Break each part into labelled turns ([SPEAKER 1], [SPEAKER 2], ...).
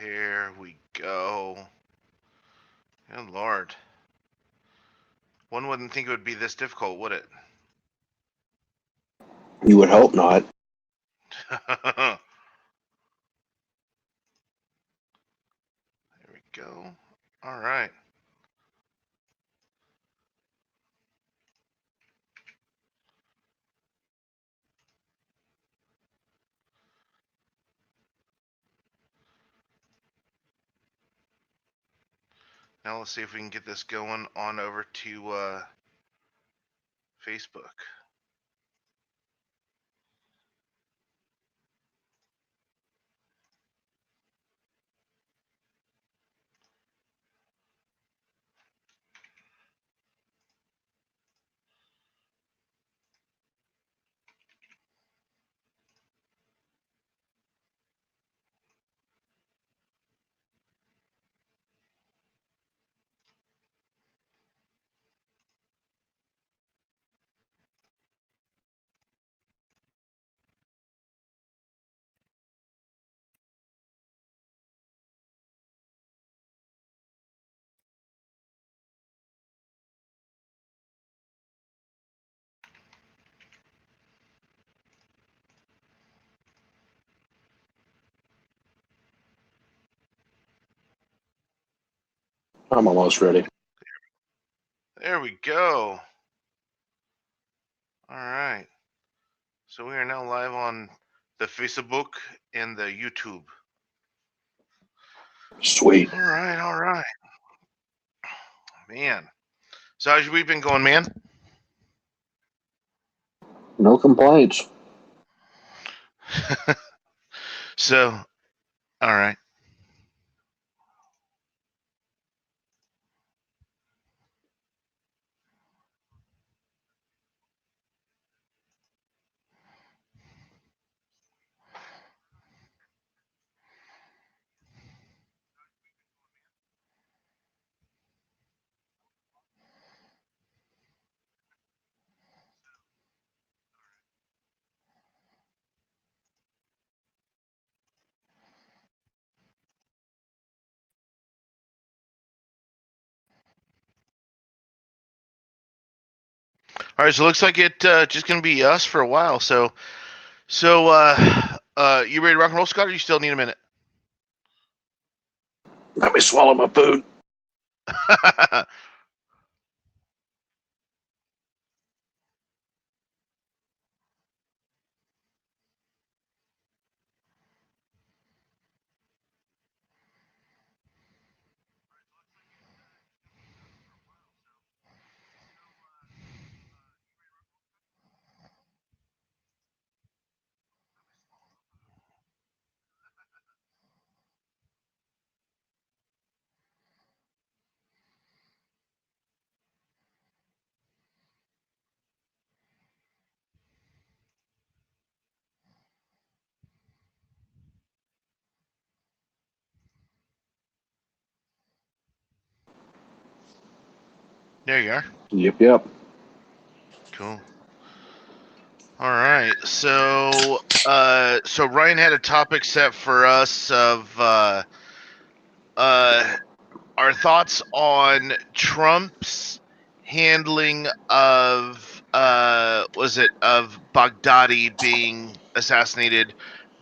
[SPEAKER 1] Here we go. Good Lord. One wouldn't think it would be this difficult, would it?
[SPEAKER 2] You would hope not.
[SPEAKER 1] There we go. All right. Now let's see if we can get this going on over to Facebook.
[SPEAKER 2] I'm almost ready.
[SPEAKER 1] There we go. All right. So we are now live on the Facebook and the YouTube.
[SPEAKER 2] Sweet.
[SPEAKER 1] All right, all right. Man. So how's your week been going, man?
[SPEAKER 2] No complaints.
[SPEAKER 1] So, all right. All right, so it looks like it just gonna be us for a while. So, you ready to rock and roll, Scott? Or you still need a minute?
[SPEAKER 2] Let me swallow my food.
[SPEAKER 1] There you are.
[SPEAKER 2] Yep.
[SPEAKER 1] Cool. All right. So Ryan had a topic set for us of uh, our thoughts on Trump's handling of was it of Baghdadi being assassinated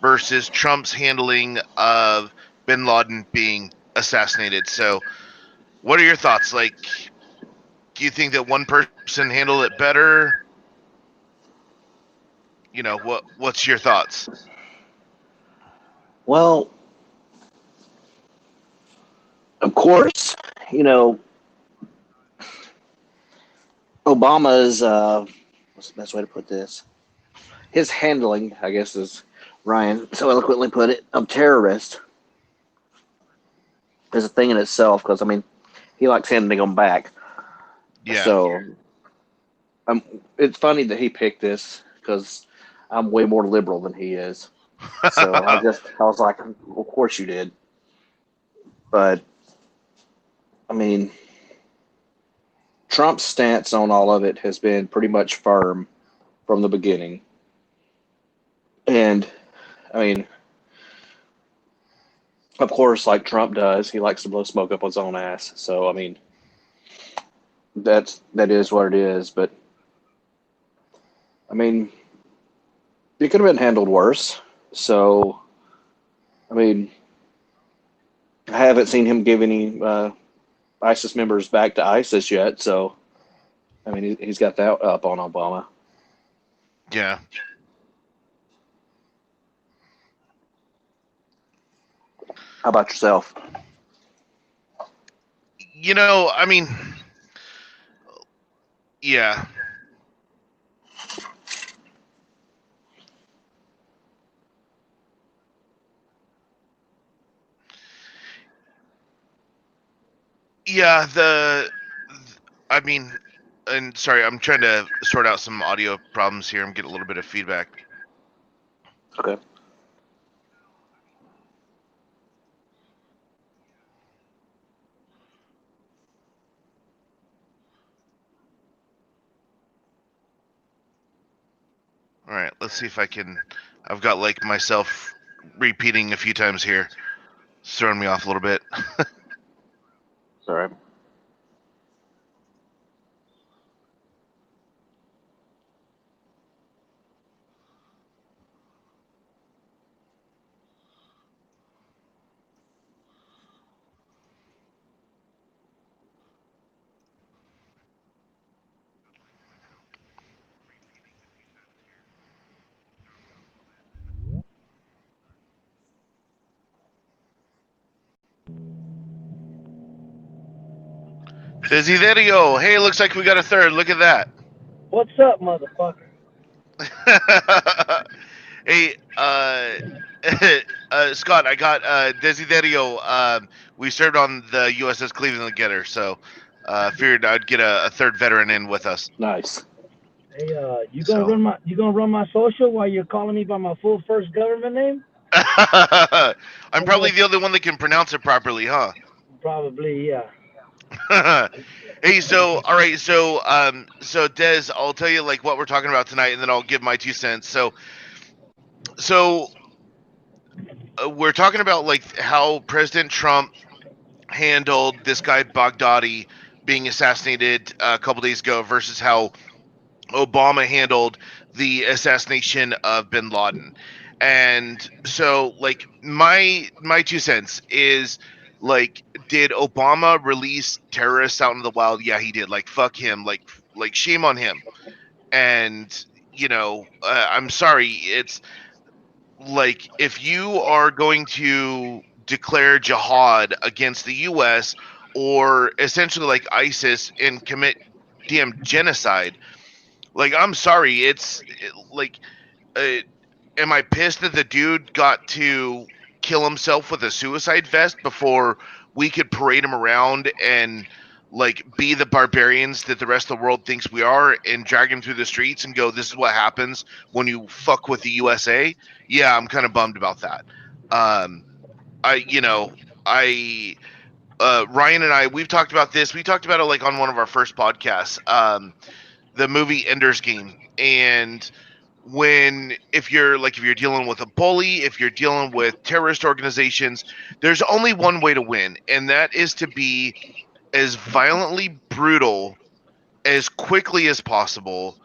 [SPEAKER 1] versus Trump's handling of Bin Laden being assassinated. So, what are your thoughts? Like, do you think that one person handled it better? What's your thoughts?
[SPEAKER 2] Well, of course, you know, Obama's, what's the best way to put this? His handling, I guess, as Ryan so eloquently put it, of terrorists is a thing in itself because, I mean, he likes handing them back.
[SPEAKER 1] Yeah.
[SPEAKER 2] So it's funny that he picked this because I'm way more liberal than he is. So I was like, of course you did. But, I mean, Trump's stance on all of it has been pretty much firm from the beginning. And I mean, Of course, like Trump does, he likes to blow smoke up his own ass. So I mean, that is what it is. But I mean, it could have been handled worse. So I mean, I haven't seen him give any ISIS members back to ISIS yet. So I mean, he's got that up on Obama.
[SPEAKER 1] Yeah.
[SPEAKER 2] How about yourself?
[SPEAKER 1] I mean, yeah. Yeah, I mean, and sorry, I'm trying to sort out some audio problems here. I'm getting a little bit of feedback.
[SPEAKER 2] Okay.
[SPEAKER 1] All right, let's see if I can. I've got like myself repeating a few times here. It's throwing me off a little bit.
[SPEAKER 2] Sorry.
[SPEAKER 1] Desiderio, hey, looks like we got a third. Look at that.
[SPEAKER 3] What's up, motherfucker?
[SPEAKER 1] Hey, Scott, I got Desiderio. We served on the USS Cleveland together, so figured I'd get a third veteran in with us.
[SPEAKER 2] Nice.
[SPEAKER 3] Hey, you gonna
[SPEAKER 1] So.
[SPEAKER 3] run my social while you're calling me by my full first government name?
[SPEAKER 1] I'm probably the only one that can pronounce it properly, huh?
[SPEAKER 3] Probably, yeah.
[SPEAKER 1] Hey, so all right, so Des, I'll tell you like what we're talking about tonight, and then I'll give my 2 cents. So we're talking about like how President Trump handled this guy Baghdadi being assassinated a couple days ago versus how Obama handled the assassination of bin Laden. And so like my 2 cents is like, did Obama release terrorists out in the wild? Yeah, he did. Like fuck him. Like shame on him. And I'm sorry, it's like if you are going to declare jihad against the US or essentially like ISIS and commit damn genocide, like I'm sorry, like uh, am I pissed that the dude got to kill himself with a suicide vest before we could parade him around and like be the barbarians that the rest of the world thinks we are and drag him through the streets and go, this is what happens when you fuck with the USA? Yeah, I'm kind of bummed about that. Um, I Ryan and I, we've talked about this. We talked about it like on one of our first podcasts. The movie Ender's Game. And if you're dealing with a bully, if you're dealing with terrorist organizations, there's only one way to win, and that is to be as violently brutal as quickly as possible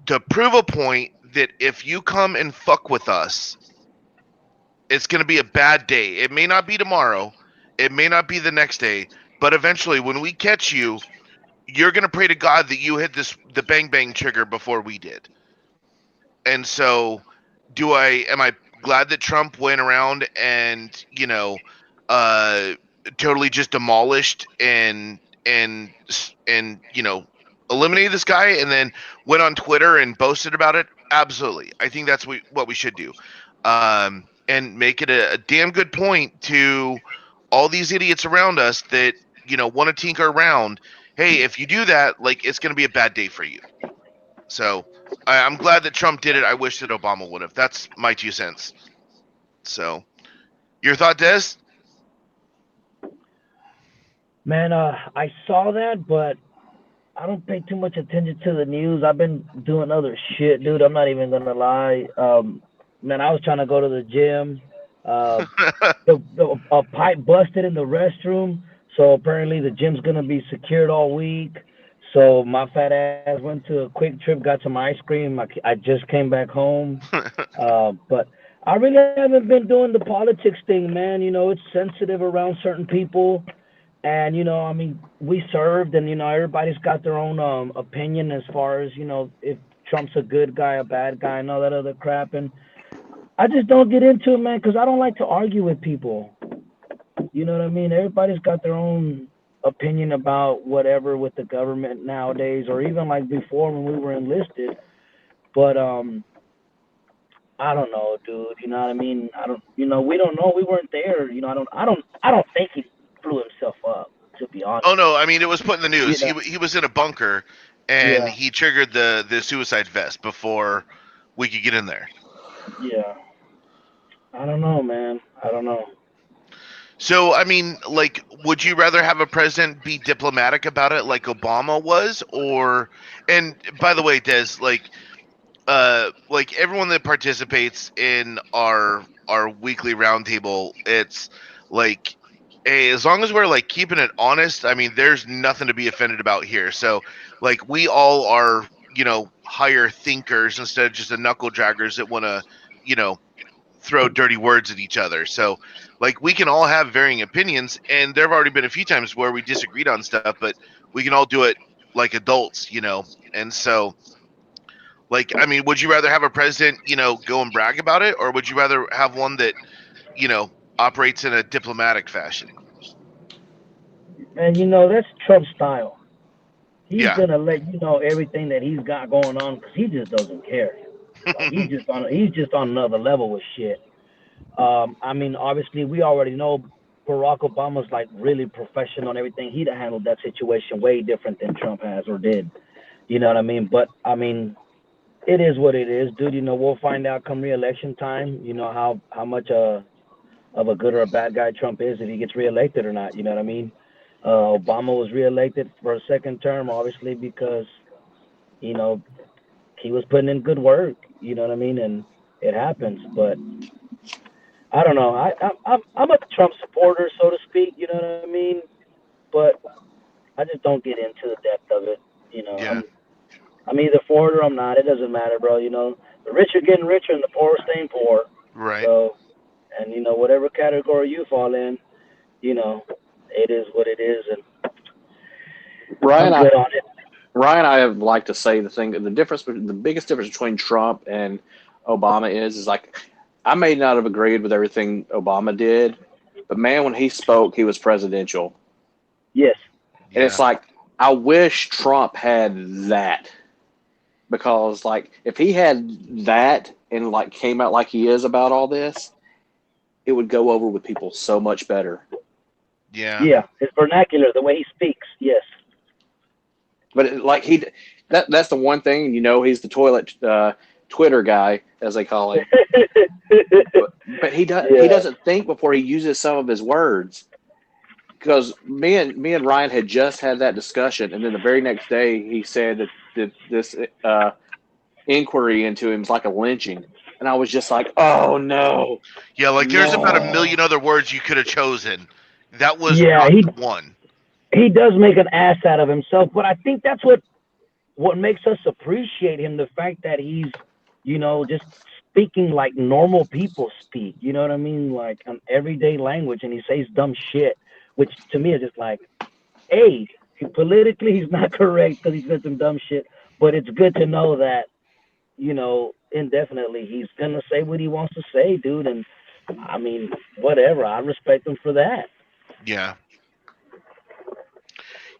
[SPEAKER 1] to prove a point that if you come and fuck with us, it's going to be a bad day. It may not be tomorrow, it may not be the next day, but eventually when we catch you, you're going to pray to God that you hit the bang bang trigger before we did. And so am I glad that Trump went around and uh totally just demolished and eliminated this guy and then went on Twitter and boasted about it? Absolutely. I think that's what we should do. And make it a damn good point to all these idiots around us that want to tinker around. Hey, if you do that, like it's going to be a bad day for you. So I'm glad that Trump did it. I wish that Obama would have. That's my 2 cents. So, your thought, Des?
[SPEAKER 3] Man, I saw that, but I don't pay too much attention to the news. I've been doing other shit, dude. I'm not even gonna lie. Man, I was trying to go to the gym. Uh, a pipe busted in the restroom, so apparently the gym's gonna be secured all week. So my fat ass went to a quick trip, got some ice cream. I just came back home. But I really haven't been doing the politics thing, man. You know, it's sensitive around certain people, and I mean, we served, and everybody's got their own opinion as far as if Trump's a good guy, a bad guy, and all that other crap. And I just don't get into it, man, because I don't like to argue with people. You know what I mean? Everybody's got their own opinion about whatever with the government nowadays, or even like before when we were enlisted. But I don't know, dude. You know what I mean? I don't. We don't know. We weren't there. I don't think he blew himself up. To be
[SPEAKER 1] Oh
[SPEAKER 3] honest.
[SPEAKER 1] no, I mean it was put in the
[SPEAKER 3] You
[SPEAKER 1] news.
[SPEAKER 3] know?
[SPEAKER 1] He was in a bunker, and
[SPEAKER 3] Yeah.
[SPEAKER 1] he triggered the suicide vest before we could get in there.
[SPEAKER 3] Yeah. I don't know, man. I don't know.
[SPEAKER 1] So I mean, like, would you rather have a president be diplomatic about it, like Obama was, or? And by the way, Des, like everyone that participates in our weekly roundtable, it's like, hey, as long as we're like keeping it honest, I mean, there's nothing to be offended about here. So, like, we all are, higher thinkers instead of just the knuckle draggers that want to, you know, throw dirty words at each other. So, like, we can all have varying opinions, and there have already been a few times where we disagreed on stuff, but we can all do it like adults. And so, like, I mean, would you rather have a president, go and brag about it, or would you rather have one that, you know, operates in a diplomatic fashion?
[SPEAKER 3] And that's Trump's style. He's
[SPEAKER 1] Yeah.
[SPEAKER 3] gonna let you know everything that he's got going on because he just doesn't care. Like he's just on another level with shit. I mean, obviously, we already know Barack Obama's like really professional and everything. He'd have handled that situation way different than Trump has or did. You know what I mean? But I mean, it is what it is, dude. We'll find out come re-election time. How much of a good or a bad guy Trump is if he gets reelected or not. You know what I mean? Obama was reelected for a second term, obviously, because you know he was putting in good work. You know what I mean? And it happens, but I don't know. I'm a Trump supporter, so to speak. You know what I mean? But I just don't get into the depth of it. You know,
[SPEAKER 1] Yeah.
[SPEAKER 3] I'm either for it or I'm not. It doesn't matter, bro. The rich are getting richer and the poor are staying poor.
[SPEAKER 1] Right.
[SPEAKER 3] So, and whatever category you fall in, you know, it is what it is, and
[SPEAKER 2] Ryan,
[SPEAKER 3] I'm good on it.
[SPEAKER 2] Ryan, I have like to say the biggest difference between Trump and Obama is like I may not have agreed with everything Obama did, but man, when he spoke, he was presidential,
[SPEAKER 3] Yes.
[SPEAKER 2] and it's
[SPEAKER 1] Yeah.
[SPEAKER 2] like I wish Trump had that because like if he had that and like came out like he is about all this, it would go over with people so much better.
[SPEAKER 1] Yeah.
[SPEAKER 3] Yeah. His vernacular, the way he speaks. Yes.
[SPEAKER 2] But that's the one thing he's the toilet Twitter guy as they call him. But he
[SPEAKER 3] Yeah.
[SPEAKER 2] doesn't think before he uses some of his words. Because me and Ryan had just had that discussion, and then the very next day he said that this inquiry into him is like a lynching, and I was just like, oh no,
[SPEAKER 1] Yeah, like there's about a
[SPEAKER 2] no.
[SPEAKER 1] million other words you could have chosen. That was
[SPEAKER 3] Yeah.
[SPEAKER 1] not
[SPEAKER 3] He
[SPEAKER 1] the one.
[SPEAKER 3] he does make an ass out of himself, but I think that's what makes us appreciate him. The fact that he's just speaking like normal people speak. You know what I mean? Like an everyday language, and he says dumb shit, which to me is just like, hey, politically he's not correct because he said some dumb shit, but it's good to know that indefinitely he's gonna say what he wants to say, dude. And I mean, whatever. I respect him for that.
[SPEAKER 1] Yeah.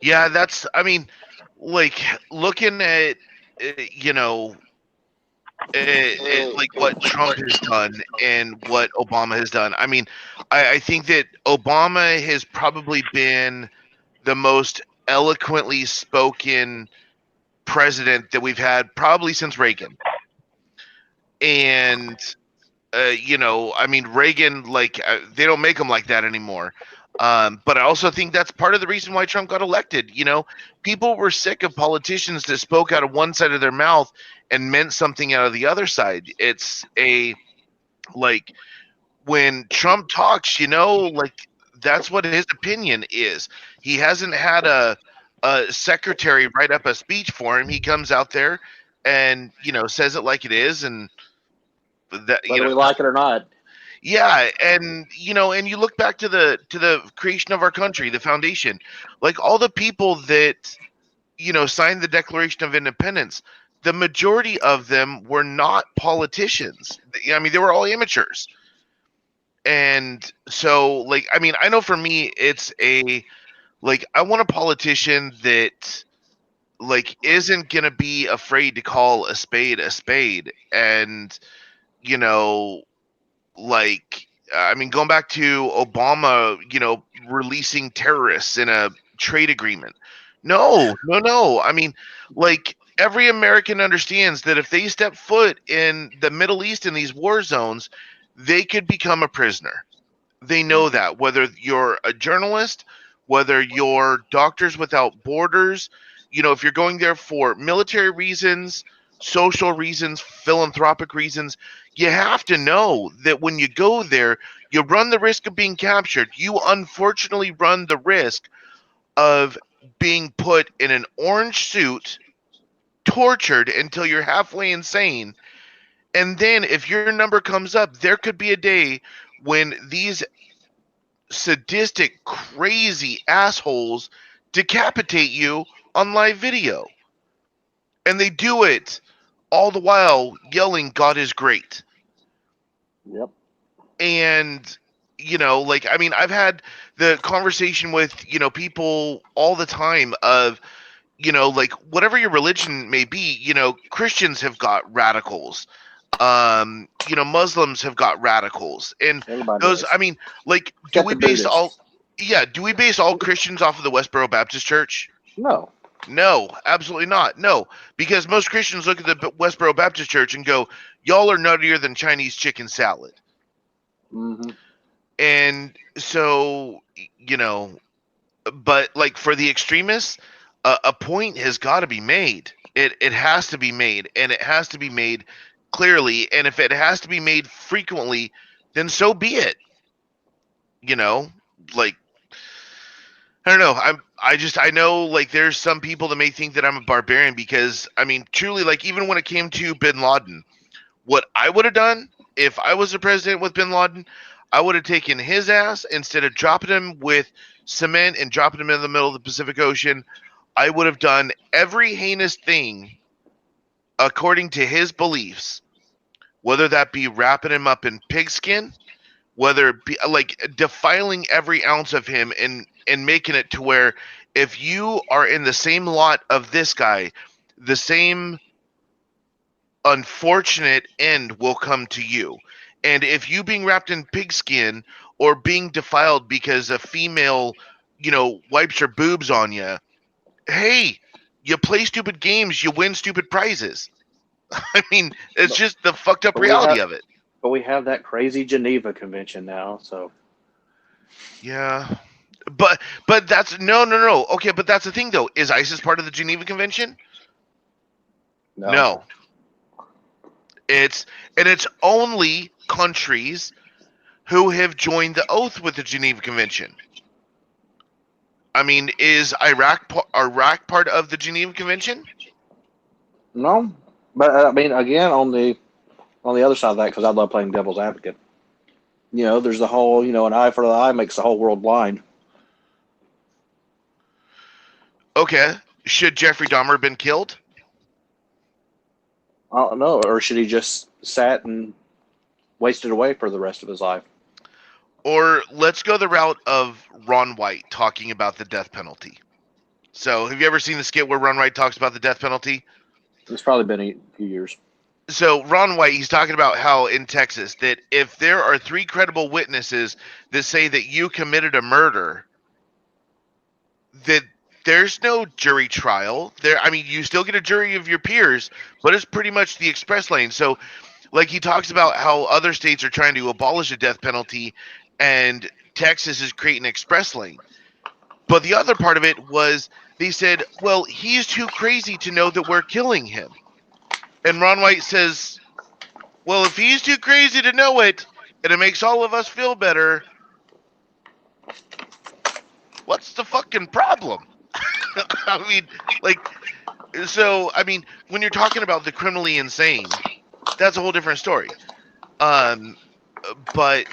[SPEAKER 1] Yeah, I mean, like, looking at, you know, like what Trump has done and what Obama has done. I mean, I think that Obama has probably been the most eloquently spoken president that we've had probably since Reagan. And I mean, Reagan, like, they don't make him like that anymore. But I also think that's part of the reason why Trump got elected. People were sick of politicians that spoke out of one side of their mouth and meant something out of the other side. It's like when Trump talks, like that's what his opinion is. He hasn't had a secretary write up a speech for him. He comes out there and says it like it is, and that
[SPEAKER 2] whether we like it or not.
[SPEAKER 1] yeah, and and you look back to the creation of our country, the foundation, like all the people that signed the Declaration of Independence. The majority of them were not politicians. I mean, they were all amateurs. And so, like, I mean, I know for me, it's I want a politician that, like, isn't going to be afraid to call a spade. And, you know, I mean, going back to Obama, releasing terrorists in a trade agreement. No, no, no. I mean, like, every American understands that if they step foot in the Middle East in these war zones, they could become a prisoner. They know that, whether you're a journalist, whether you're Doctors Without Borders, if you're going there for military reasons, social reasons, philanthropic reasons, you have to know that when you go there, you run the risk of being captured. You unfortunately run the risk of being put in an orange suit, tortured until you're halfway insane. And then if your number comes up, there could be a day when these sadistic, crazy assholes decapitate you on live video. And they do it all the while yelling, God is great.
[SPEAKER 2] Yep.
[SPEAKER 1] And, I mean, I've had the conversation with, people all the time of, like, whatever your religion may be, Christians have got radicals. Muslims have got radicals. And
[SPEAKER 2] Everybody
[SPEAKER 1] those,
[SPEAKER 2] does.
[SPEAKER 1] I mean, like, do we base all Christians off of the Westboro Baptist Church?
[SPEAKER 2] No.
[SPEAKER 1] No, absolutely not. No, because most Christians look at the Westboro Baptist Church and go, y'all are nuttier than Chinese chicken salad.
[SPEAKER 2] Mm-hmm.
[SPEAKER 1] And so, but like for the extremists, a point has got to be made. It has to be made, and it has to be made clearly. And if it has to be made frequently, then so be it. Like, I don't know. I know, like, there's some people that may think that I'm a barbarian because, I mean, truly, like, even when it came to Bin Laden, what I would have done if I was the president with Bin Laden, I would have taken his ass instead of dropping him with cement and dropping him in the middle of the Pacific Ocean. I would have done every heinous thing according to his beliefs, whether that be wrapping him up in pigskin, whether it be like defiling every ounce of him and making it to where if you are in the same lot of this guy, the same unfortunate end will come to you. And if you being wrapped in pigskin or being defiled because a female, wipes her boobs on you, hey, you play stupid games, you win stupid prizes. I mean, it's
[SPEAKER 2] But,
[SPEAKER 1] just the fucked up
[SPEAKER 2] but
[SPEAKER 1] reality of it.
[SPEAKER 2] we have that crazy Geneva Convention now, so
[SPEAKER 1] Yeah. But that's no. Okay, but that's the thing though. Is ISIS part of the Geneva Convention?
[SPEAKER 2] no.
[SPEAKER 1] No. It's only countries who have joined the oath with the Geneva Convention. I mean, is Iraq part of the Geneva Convention?
[SPEAKER 2] No. But I mean, again, on the other side of that, because I love playing devil's advocate. There's the whole, an eye for the eye makes the whole world blind.
[SPEAKER 1] Okay. Should Jeffrey Dahmer have been killed?
[SPEAKER 2] I don't know, or should he just sat and wasted away for the rest of his life?
[SPEAKER 1] Or let's go the route of Ron White talking about the death penalty. So, have you ever seen the skit where Ron White talks about the death penalty?
[SPEAKER 2] It's probably been a few years.
[SPEAKER 1] So Ron White, he's talking about how in Texas that if there are 3 credible witnesses that say that you committed a murder, that there's no jury trial. I mean, you still get a jury of your peers, but it's pretty much the express lane. So, like, he talks about how other states are trying to abolish the death penalty, and Texas is creating an express lane. But the other part of it was they said, well, he's too crazy to know that we're killing him. And Ron White says, well, if he's too crazy to know it, and it makes all of us feel better, what's the fucking problem? I mean, like, so, I mean, when you're talking about the criminally insane, that's a whole different story. Um, but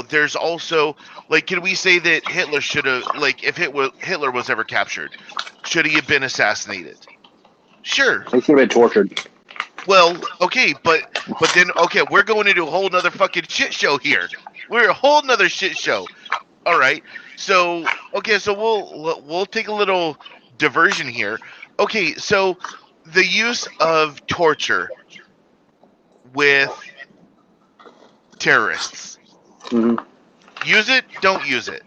[SPEAKER 1] there's also, like, can we say that Hitler should have, like, if Hitler was ever captured, should he have been assassinated? Sure.
[SPEAKER 2] He should have been tortured.
[SPEAKER 1] Well, okay, but then, okay, we're going into a whole nother fucking shit show here. We're a whole nother shit show. All right. So, okay, so we'll take a little diversion here. Okay, so the use of torture with terrorists.
[SPEAKER 2] Hmm.
[SPEAKER 1] Use it, don't use it.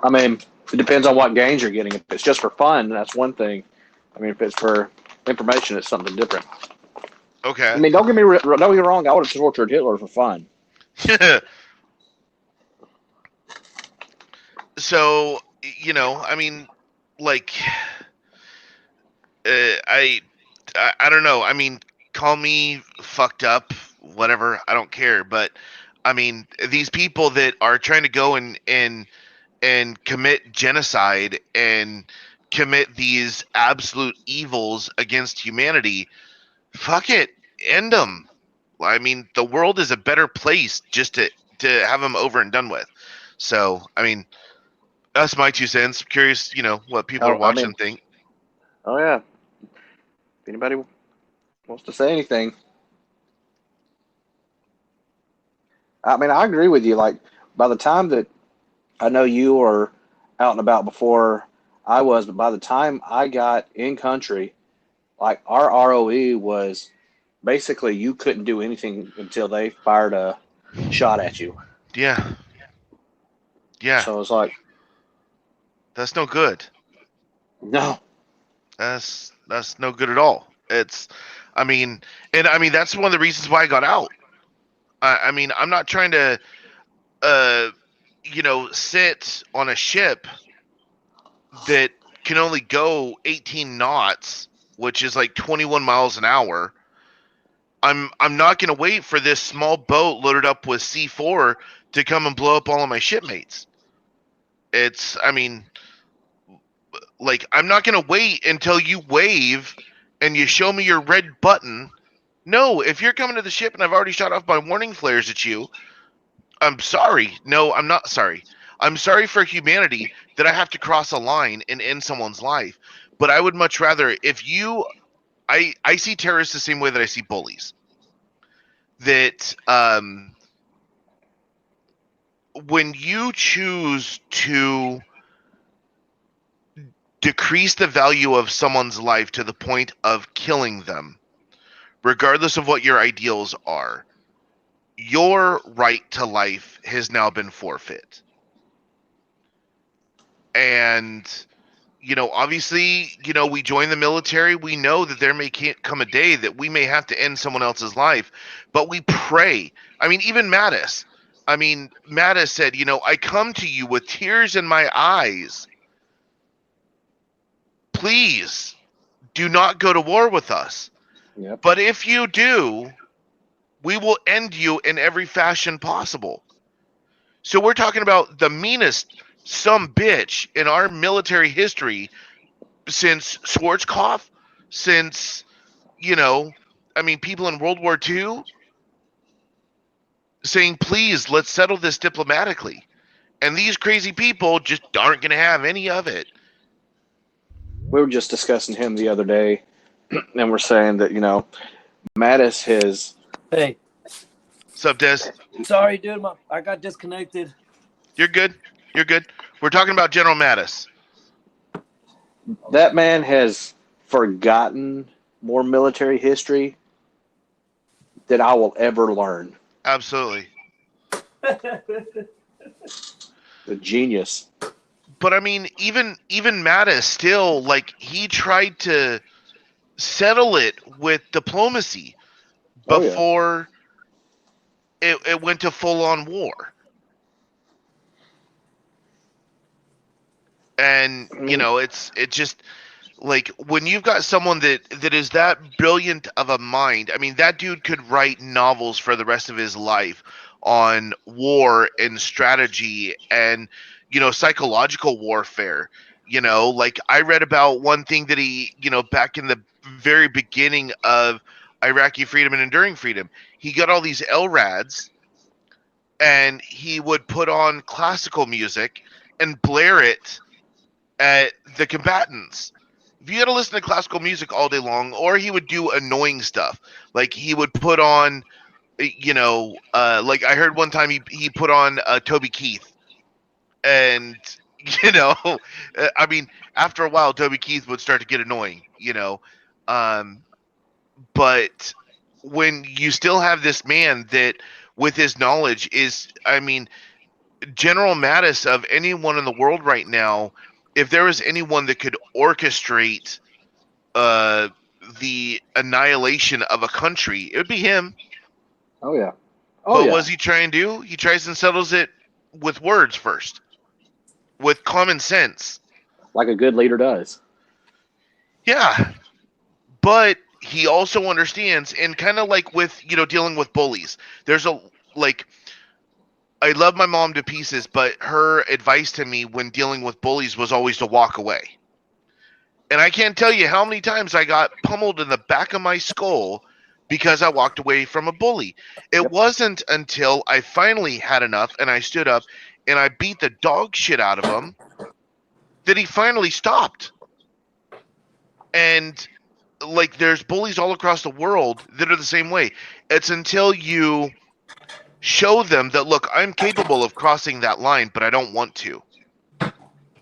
[SPEAKER 2] I mean, it depends on what gains you're getting. If it's just for fun, that's one thing. I mean, if it's for information, it's something different.
[SPEAKER 1] Okay.
[SPEAKER 2] I mean, don't get me wrong. I would have tortured Hitler for fun.
[SPEAKER 1] So, I mean, like, I don't know. I mean, call me fucked up, whatever. I don't care. But I mean, these people that are trying to go and commit genocide and commit these absolute evils against humanity, fuck it, end them. I mean, the world is a better place just to have them over and done with. So, I mean, that's my 2 cents. Curious, what people are
[SPEAKER 2] Oh, I
[SPEAKER 1] watching
[SPEAKER 2] mean,
[SPEAKER 1] think.
[SPEAKER 2] oh yeah. If anybody wants to say anything, I mean, I agree with you. Like, by the time that I know you were out and about before I was, but by the time I got in country, like our ROE was basically you couldn't do anything until they fired a shot at you.
[SPEAKER 1] Yeah, yeah,
[SPEAKER 2] So it's like,
[SPEAKER 1] that's no good.
[SPEAKER 2] no,
[SPEAKER 1] That's no good at all. I mean, and I mean that's one of the reasons why I got out. I mean, I'm not trying to, uh, sit on a ship that can only go 18 knots, which is like 21 miles an hour. I'm not going to wait for this small boat loaded up with C4 to come and blow up all of my shipmates. I mean, like, I'm not going to wait until you wave and you show me your red button. No, if you're coming to the ship and I've already shot off my warning flares at you, I'm sorry. No, I'm not sorry. I'm sorry for humanity that I have to cross a line and end someone's life. But I would much rather, if you, I see terrorists the same way that I see bullies. That when you choose to decrease the value of someone's life to the point of killing them, regardless of what your ideals are, your right to life has now been forfeit. And, obviously, we join the military. We know that there may come a day that we may have to end someone else's life, but we pray. I mean, even Mattis. I mean, Mattis said, I come to you with tears in my eyes. Please do not go to war with us.
[SPEAKER 2] yep.
[SPEAKER 1] But if you do, we will end you in every fashion possible. So we're talking about the meanest some bitch in our military history since Schwarzkopf, since, I mean, people in World War II saying, please, let's settle this diplomatically. And these crazy people just aren't going to have any of it.
[SPEAKER 2] We were just discussing him the other day, and we're saying that Mattis has
[SPEAKER 4] Hey,
[SPEAKER 1] Sup, Des?
[SPEAKER 4] sorry, dude. I got disconnected.
[SPEAKER 1] You're good. You're good. We're talking about General Mattis.
[SPEAKER 2] that man has forgotten more military history than I will ever learn.
[SPEAKER 1] Absolutely.
[SPEAKER 2] The genius.
[SPEAKER 1] But I mean, even Mattis still, like, he tried to settle it with diplomacy
[SPEAKER 2] Oh yeah.
[SPEAKER 1] before it went to full on war. And
[SPEAKER 2] I mean,
[SPEAKER 1] it just, Like when you've got someone that is that brilliant of a mind, I mean that dude could write novels for the rest of his life on war and strategy and psychological warfare. Like I read about one thing that he, back in the very beginning of Iraqi freedom and enduring freedom, he got all these LRADs and he would put on classical music and blare it at the combatants. If you had to listen to classical music all day long, or he would do annoying stuff, like he would put on, like I heard one time he put on Toby Keith, and you know, I mean, after a while, Toby Keith would start to get annoying. Um, but when you still have this man that, with his knowledge, is, I mean, General Mattis of anyone in the world right now, if there was anyone that could orchestrate uh, the annihilation of a country, it would be him.
[SPEAKER 2] Oh yeah. Oh
[SPEAKER 1] But
[SPEAKER 2] yeah.
[SPEAKER 1] what does he try and do? He tries and settles it with words first, with common sense.
[SPEAKER 2] Like a good leader does.
[SPEAKER 1] Yeah, but he also understands, and kind of like with dealing with bullies. There's a like I love my mom to pieces, but her advice to me when dealing with bullies was always to walk away. And I can't tell you how many times I got pummeled in the back of my skull because I walked away from a bully. It
[SPEAKER 2] Yep.
[SPEAKER 1] wasn't until I finally had enough and I stood up and I beat the dog shit out of him that he finally stopped. And like there's bullies all across the world that are the same way. It's until you show them that, look, I'm capable of crossing that line, but I don't want to.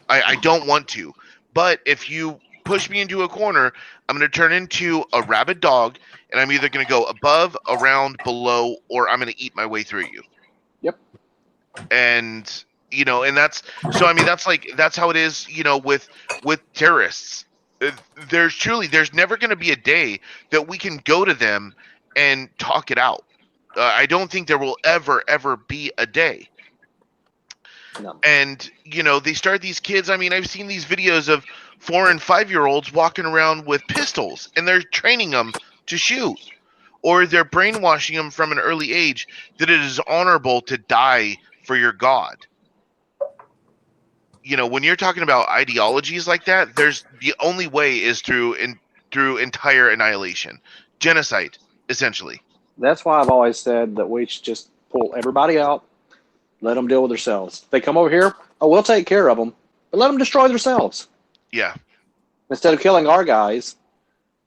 [SPEAKER 1] I don't want to. But if you push me into a corner, I'm going to turn into a rabid dog, and I'm either going to go above, around, below, or I'm going to eat my way through you.
[SPEAKER 2] Yep.
[SPEAKER 1] And and that's, so I mean that's how it is. With terrorists, there's never going to be a day that we can go to them and talk it out. I don't think there will ever be a day.
[SPEAKER 2] No.
[SPEAKER 1] And they start these kids, I mean, I've seen these videos of 4 and 5 year olds walking around with pistols and they're training them to shoot, or they're brainwashing them from an early age that it is honorable to die for your god. When you're talking about ideologies like that, there's the only way is through entire annihilation, genocide, essentially.
[SPEAKER 2] That's why I've always said that we should just pull everybody out, let them deal with themselves. If they come over here, oh, we'll take care of them, but let them destroy themselves.
[SPEAKER 1] Yeah.
[SPEAKER 2] Instead of killing our guys,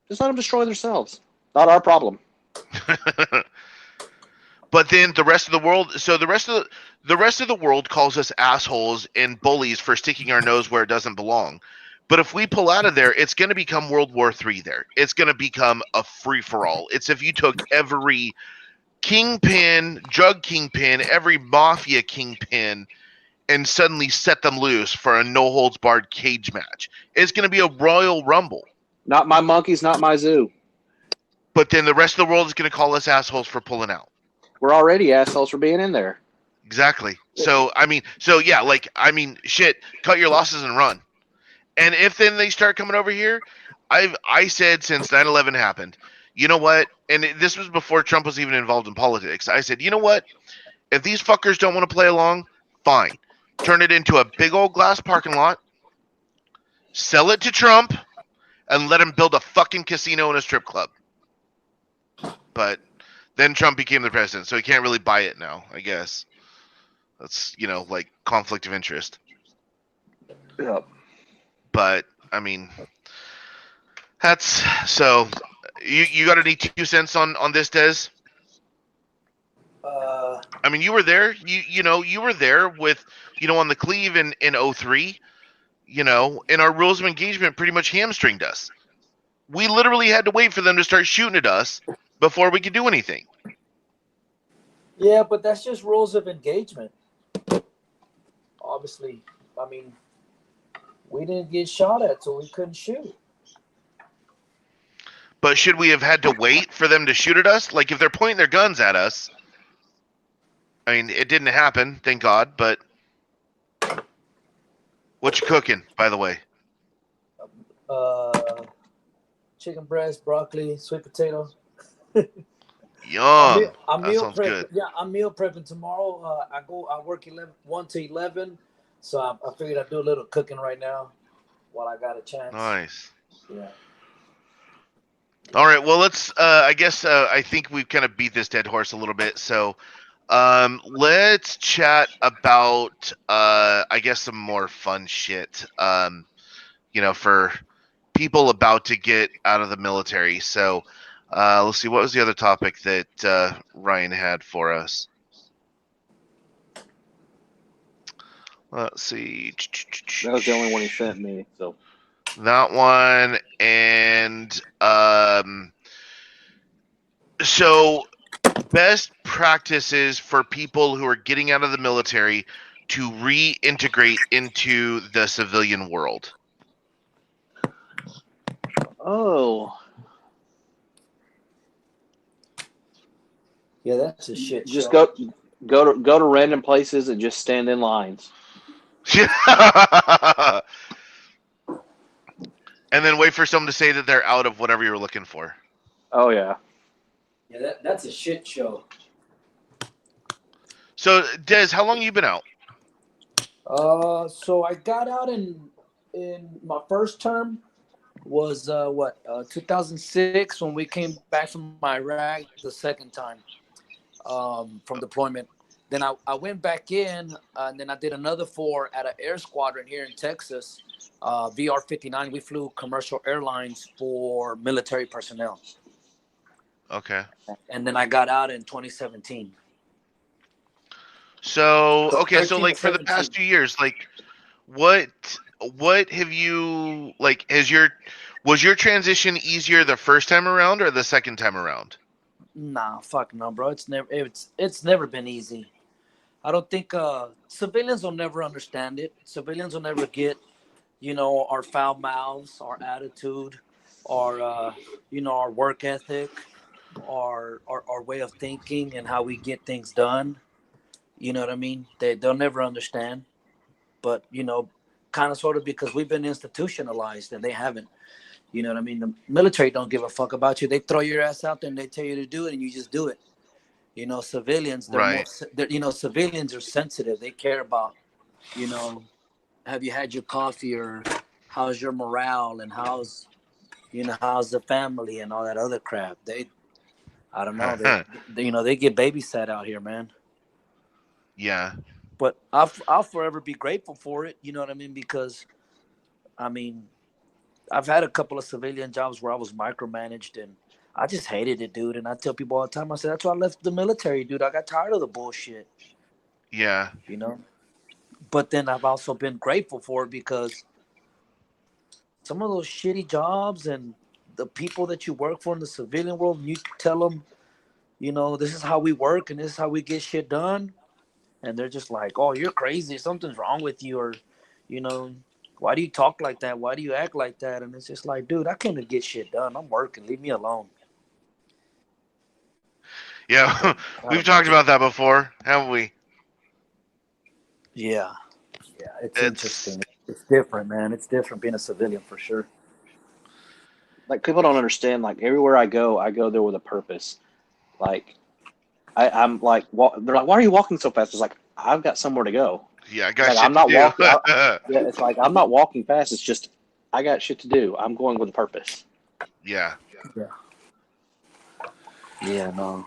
[SPEAKER 2] just let them destroy themselves. Not our problem.
[SPEAKER 1] But then the rest of the world, so the rest of the world calls us assholes and bullies for sticking our nose where it doesn't belong. But if we pull out of there, it's going to become World War III there. It's going to become a free for all. It's if you took every kingpin, drug kingpin, every mafia kingpin, and suddenly set them loose for a no holds barred cage match. It's going to be a Royal Rumble.
[SPEAKER 2] Not my monkeys, not my zoo.
[SPEAKER 1] But then the rest of the world is going to call us assholes for pulling out.
[SPEAKER 2] We're already assholes for being in there.
[SPEAKER 1] Exactly. So yeah, like shit, cut your losses and run. And if then they start coming over here, I said since 9/11 happened, you know what? And this was before Trump was even involved in politics. I said, you know what? If these fuckers don't want to play along, fine. Turn it into a big old glass parking lot, sell it to Trump, and let him build a fucking casino and a strip club. But then Trump became the president, so he can't really buy it now, I guess. That's, like conflict of interest.
[SPEAKER 2] Yep.
[SPEAKER 1] But I mean, that's so. You got any 2 cents on this, Des? I mean, you were there. You were there with on the Cleve in 03. And our rules of engagement pretty much hamstringed us. We literally had to wait for them to start shooting at us before we could do anything.
[SPEAKER 4] Yeah, but that's just rules of engagement. Obviously, I mean, we didn't get shot at, so we couldn't shoot.
[SPEAKER 1] But should we have had to wait for them to shoot at us? Like, if they're pointing their guns at us, I mean, it didn't happen, thank God, but what you cooking, by the way?
[SPEAKER 4] chicken breast, broccoli, sweet potato.
[SPEAKER 1] Yum.
[SPEAKER 4] I'm
[SPEAKER 1] That
[SPEAKER 4] meal
[SPEAKER 1] sounds
[SPEAKER 4] prepping.
[SPEAKER 1] good.
[SPEAKER 4] Yeah, I'm meal prepping tomorrow. I work 1 to 11, so I figured I'd do a little cooking right now while I got a chance.
[SPEAKER 1] Nice.
[SPEAKER 4] Yeah.
[SPEAKER 1] All right. Well, let's. I guess. I think we've kind of beat this dead horse a little bit. So, let's chat about. I guess some more fun shit. For people about to get out of the military. So, let's see. What was the other topic that Ryan had for us? Let's see.
[SPEAKER 2] That was the only one he sent me. So
[SPEAKER 1] That one and so best practices for people who are getting out of the military to reintegrate into the civilian world.
[SPEAKER 2] oh,
[SPEAKER 4] Yeah, that's a shit
[SPEAKER 2] just
[SPEAKER 4] show.
[SPEAKER 2] go to random places and just stand in lines.
[SPEAKER 1] And then wait for someone to say that they're out of whatever you're looking for.
[SPEAKER 2] Oh yeah.
[SPEAKER 4] Yeah, that's a shit show.
[SPEAKER 1] So, Des, how long have you been out?
[SPEAKER 4] So I got out in my first term was 2006 when we came back from Iraq the second time from deployment. Then I went back in and then I did another 4 at an air squadron here in Texas, VR-59. We flew commercial airlines for military personnel.
[SPEAKER 1] Okay.
[SPEAKER 4] And then I got out in 2017.
[SPEAKER 1] So,
[SPEAKER 4] So
[SPEAKER 1] okay, so
[SPEAKER 4] 13 to
[SPEAKER 1] like for the past
[SPEAKER 4] 17.
[SPEAKER 1] 2 years, like what have you like was your transition easier the first time around or the second time around?
[SPEAKER 4] Nah, fuck no, bro. It's never been easy. I don't think civilians will never understand it. Civilians will never get, our foul mouths, our attitude, our our work ethic, our way of thinking and how we get things done. You know what I mean? They'll never understand. But, kind of sort of because we've been institutionalized and they haven't. You know what I mean? The military don't give a fuck about you. They throw your ass out there and they tell you to do it and you just do it. Civilians,
[SPEAKER 1] Right.
[SPEAKER 4] civilians are sensitive. They care about, you know, have you had your coffee or how's your morale and how's the family and all that other crap. I don't know. They get babysat out here, man.
[SPEAKER 1] Yeah.
[SPEAKER 4] But I'll forever be grateful for it. You know what I mean? Because, I mean, I've had a couple of civilian jobs where I was micromanaged and I just hated it, dude. And I tell people all the time, I said, that's why I left the military, dude. I got tired of the bullshit,
[SPEAKER 1] Yeah.
[SPEAKER 4] But then I've also been grateful for it because some of those shitty jobs and the people that you work for in the civilian world, you tell them, this is how we work and this is how we get shit done. And they're just like, oh, you're crazy. Something's wrong with you. Or, why do you talk like that? Why do you act like that? And it's just like, dude, I came to get shit done. I'm working. Leave me alone.
[SPEAKER 1] Yeah. We've talked about that before, haven't we?
[SPEAKER 4] Yeah. Yeah. It's interesting. It's different, man. It's different being a civilian for sure.
[SPEAKER 2] Like people don't understand. Like everywhere I go there with a purpose. Like I'm like, they're like, why are you walking so fast? It's like I've got somewhere to go.
[SPEAKER 1] Yeah, I got
[SPEAKER 2] Like
[SPEAKER 1] shit
[SPEAKER 2] I'm not
[SPEAKER 1] to do.
[SPEAKER 2] walking. Yeah, it's like I'm not walking fast. It's just I got shit to do. I'm going with a purpose.
[SPEAKER 1] Yeah.
[SPEAKER 4] Yeah. Yeah. No.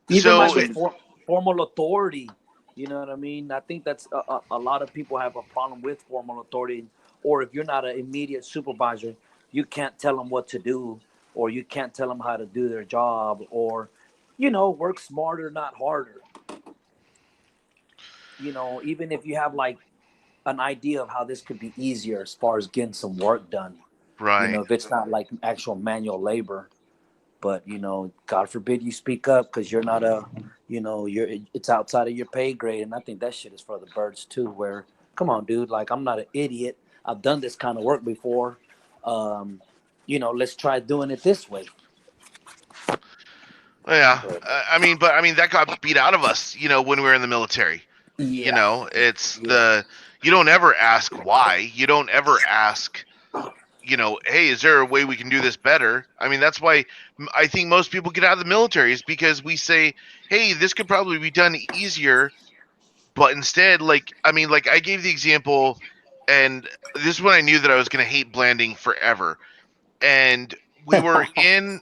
[SPEAKER 4] Even
[SPEAKER 1] So
[SPEAKER 4] like with formal authority, you know what I mean? I think that's a lot of people have a problem with formal authority. Or if you're not an immediate supervisor, you can't tell them what to do, or you can't tell them how to do their job, or, work smarter, not harder. Even if you have like an idea of how this could be easier as far as getting some work done,
[SPEAKER 1] right.
[SPEAKER 4] if it's not like actual manual labor. But God forbid you speak up because you're not it's outside of your pay grade, and I think that shit is for the birds too. Where, come on, dude, like I'm not an idiot. I've done this kind of work before. Let's try doing it this way.
[SPEAKER 1] Yeah. I mean that got beat out of us, when we were in the military.
[SPEAKER 4] Yeah.
[SPEAKER 1] It's you don't ever ask why. You don't ever ask hey, is there a way we can do this better? I mean, that's why I think most people get out of the military is because we say, hey, this could probably be done easier. But instead, I gave the example, and this is when I knew that I was going to hate Blanding forever. And we were in,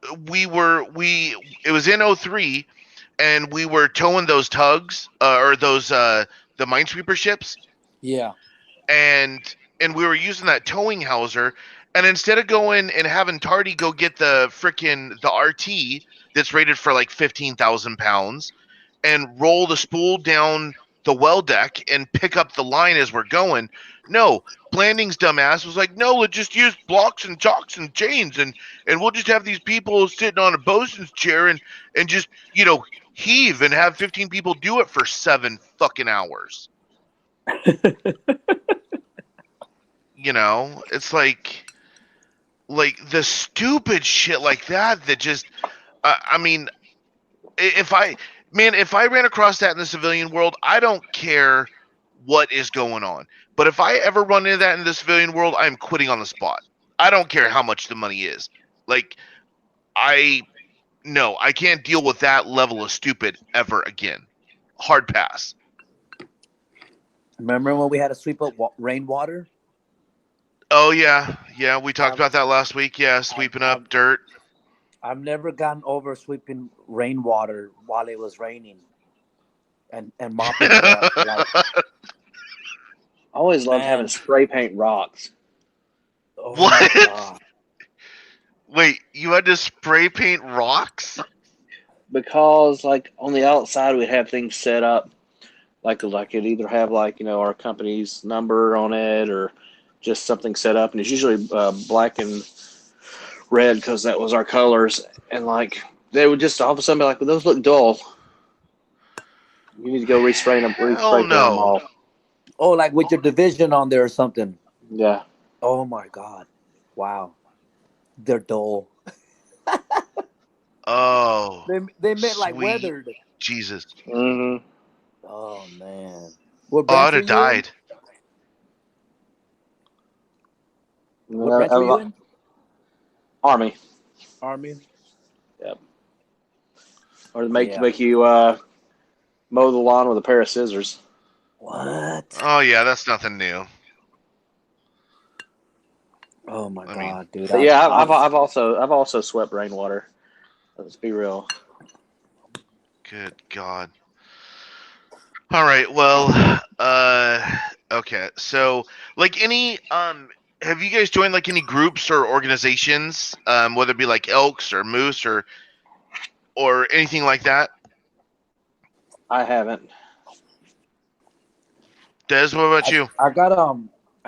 [SPEAKER 1] it was in '03, and we were towing those tugs, or those, the Minesweeper ships.
[SPEAKER 4] Yeah.
[SPEAKER 1] And we were using that towing hauser, and instead of going and having Tardy go get the RT that's rated for like 15,000 pounds and roll the spool down the well deck and pick up the line as we're going, no, Blanding's dumbass was like, no, let's just use blocks and chocks and chains, and we'll just have these people sitting on a bosun's chair and just heave and have 15 people do it for 7 fucking hours. It's like the stupid shit like that just, I mean, if I ran across that in the civilian world, I don't care what is going on. But if I ever run into that in the civilian world, I'm quitting on the spot. I don't care how much the money is. Like, I can't deal with that level of stupid ever again. Hard pass.
[SPEAKER 4] Remember when we had to sweep up rainwater?
[SPEAKER 1] Oh, yeah. Yeah, we talked about that last week. Yeah, sweeping up dirt.
[SPEAKER 4] I've never gotten over sweeping rainwater while it was raining and mopping it up. Like,
[SPEAKER 2] I always loved having spray paint rocks.
[SPEAKER 4] oh
[SPEAKER 1] What?
[SPEAKER 4] my God.
[SPEAKER 1] Wait, you had to spray paint rocks?
[SPEAKER 2] Because, like, on the outside, we'd have things set up. Like it'd either have, our company's number on it or just something set up. And it's usually black and red because that was our colors. And, they would just all of a sudden be like, well, those look dull. You need to go respray them all.
[SPEAKER 4] Oh, like with your division on there or something.
[SPEAKER 2] Yeah.
[SPEAKER 4] Oh, my God. Wow. They're dull.
[SPEAKER 1] Oh.
[SPEAKER 4] They meant like weathered.
[SPEAKER 1] Jesus.
[SPEAKER 2] Mm-hmm.
[SPEAKER 4] Oh, man.
[SPEAKER 1] I would have died.
[SPEAKER 4] What branch were you in?
[SPEAKER 2] Army. Yep. Or make you mow the lawn with a pair of scissors.
[SPEAKER 4] What?
[SPEAKER 1] Oh, yeah, that's nothing new.
[SPEAKER 4] Oh my God, dude!
[SPEAKER 2] I've also swept rainwater. Let's be real.
[SPEAKER 1] Good God. All right. Well, okay. So, have you guys joined any groups or organizations, whether it be like Elks or Moose or anything like that?
[SPEAKER 2] I haven't.
[SPEAKER 1] Des, what about you?
[SPEAKER 4] I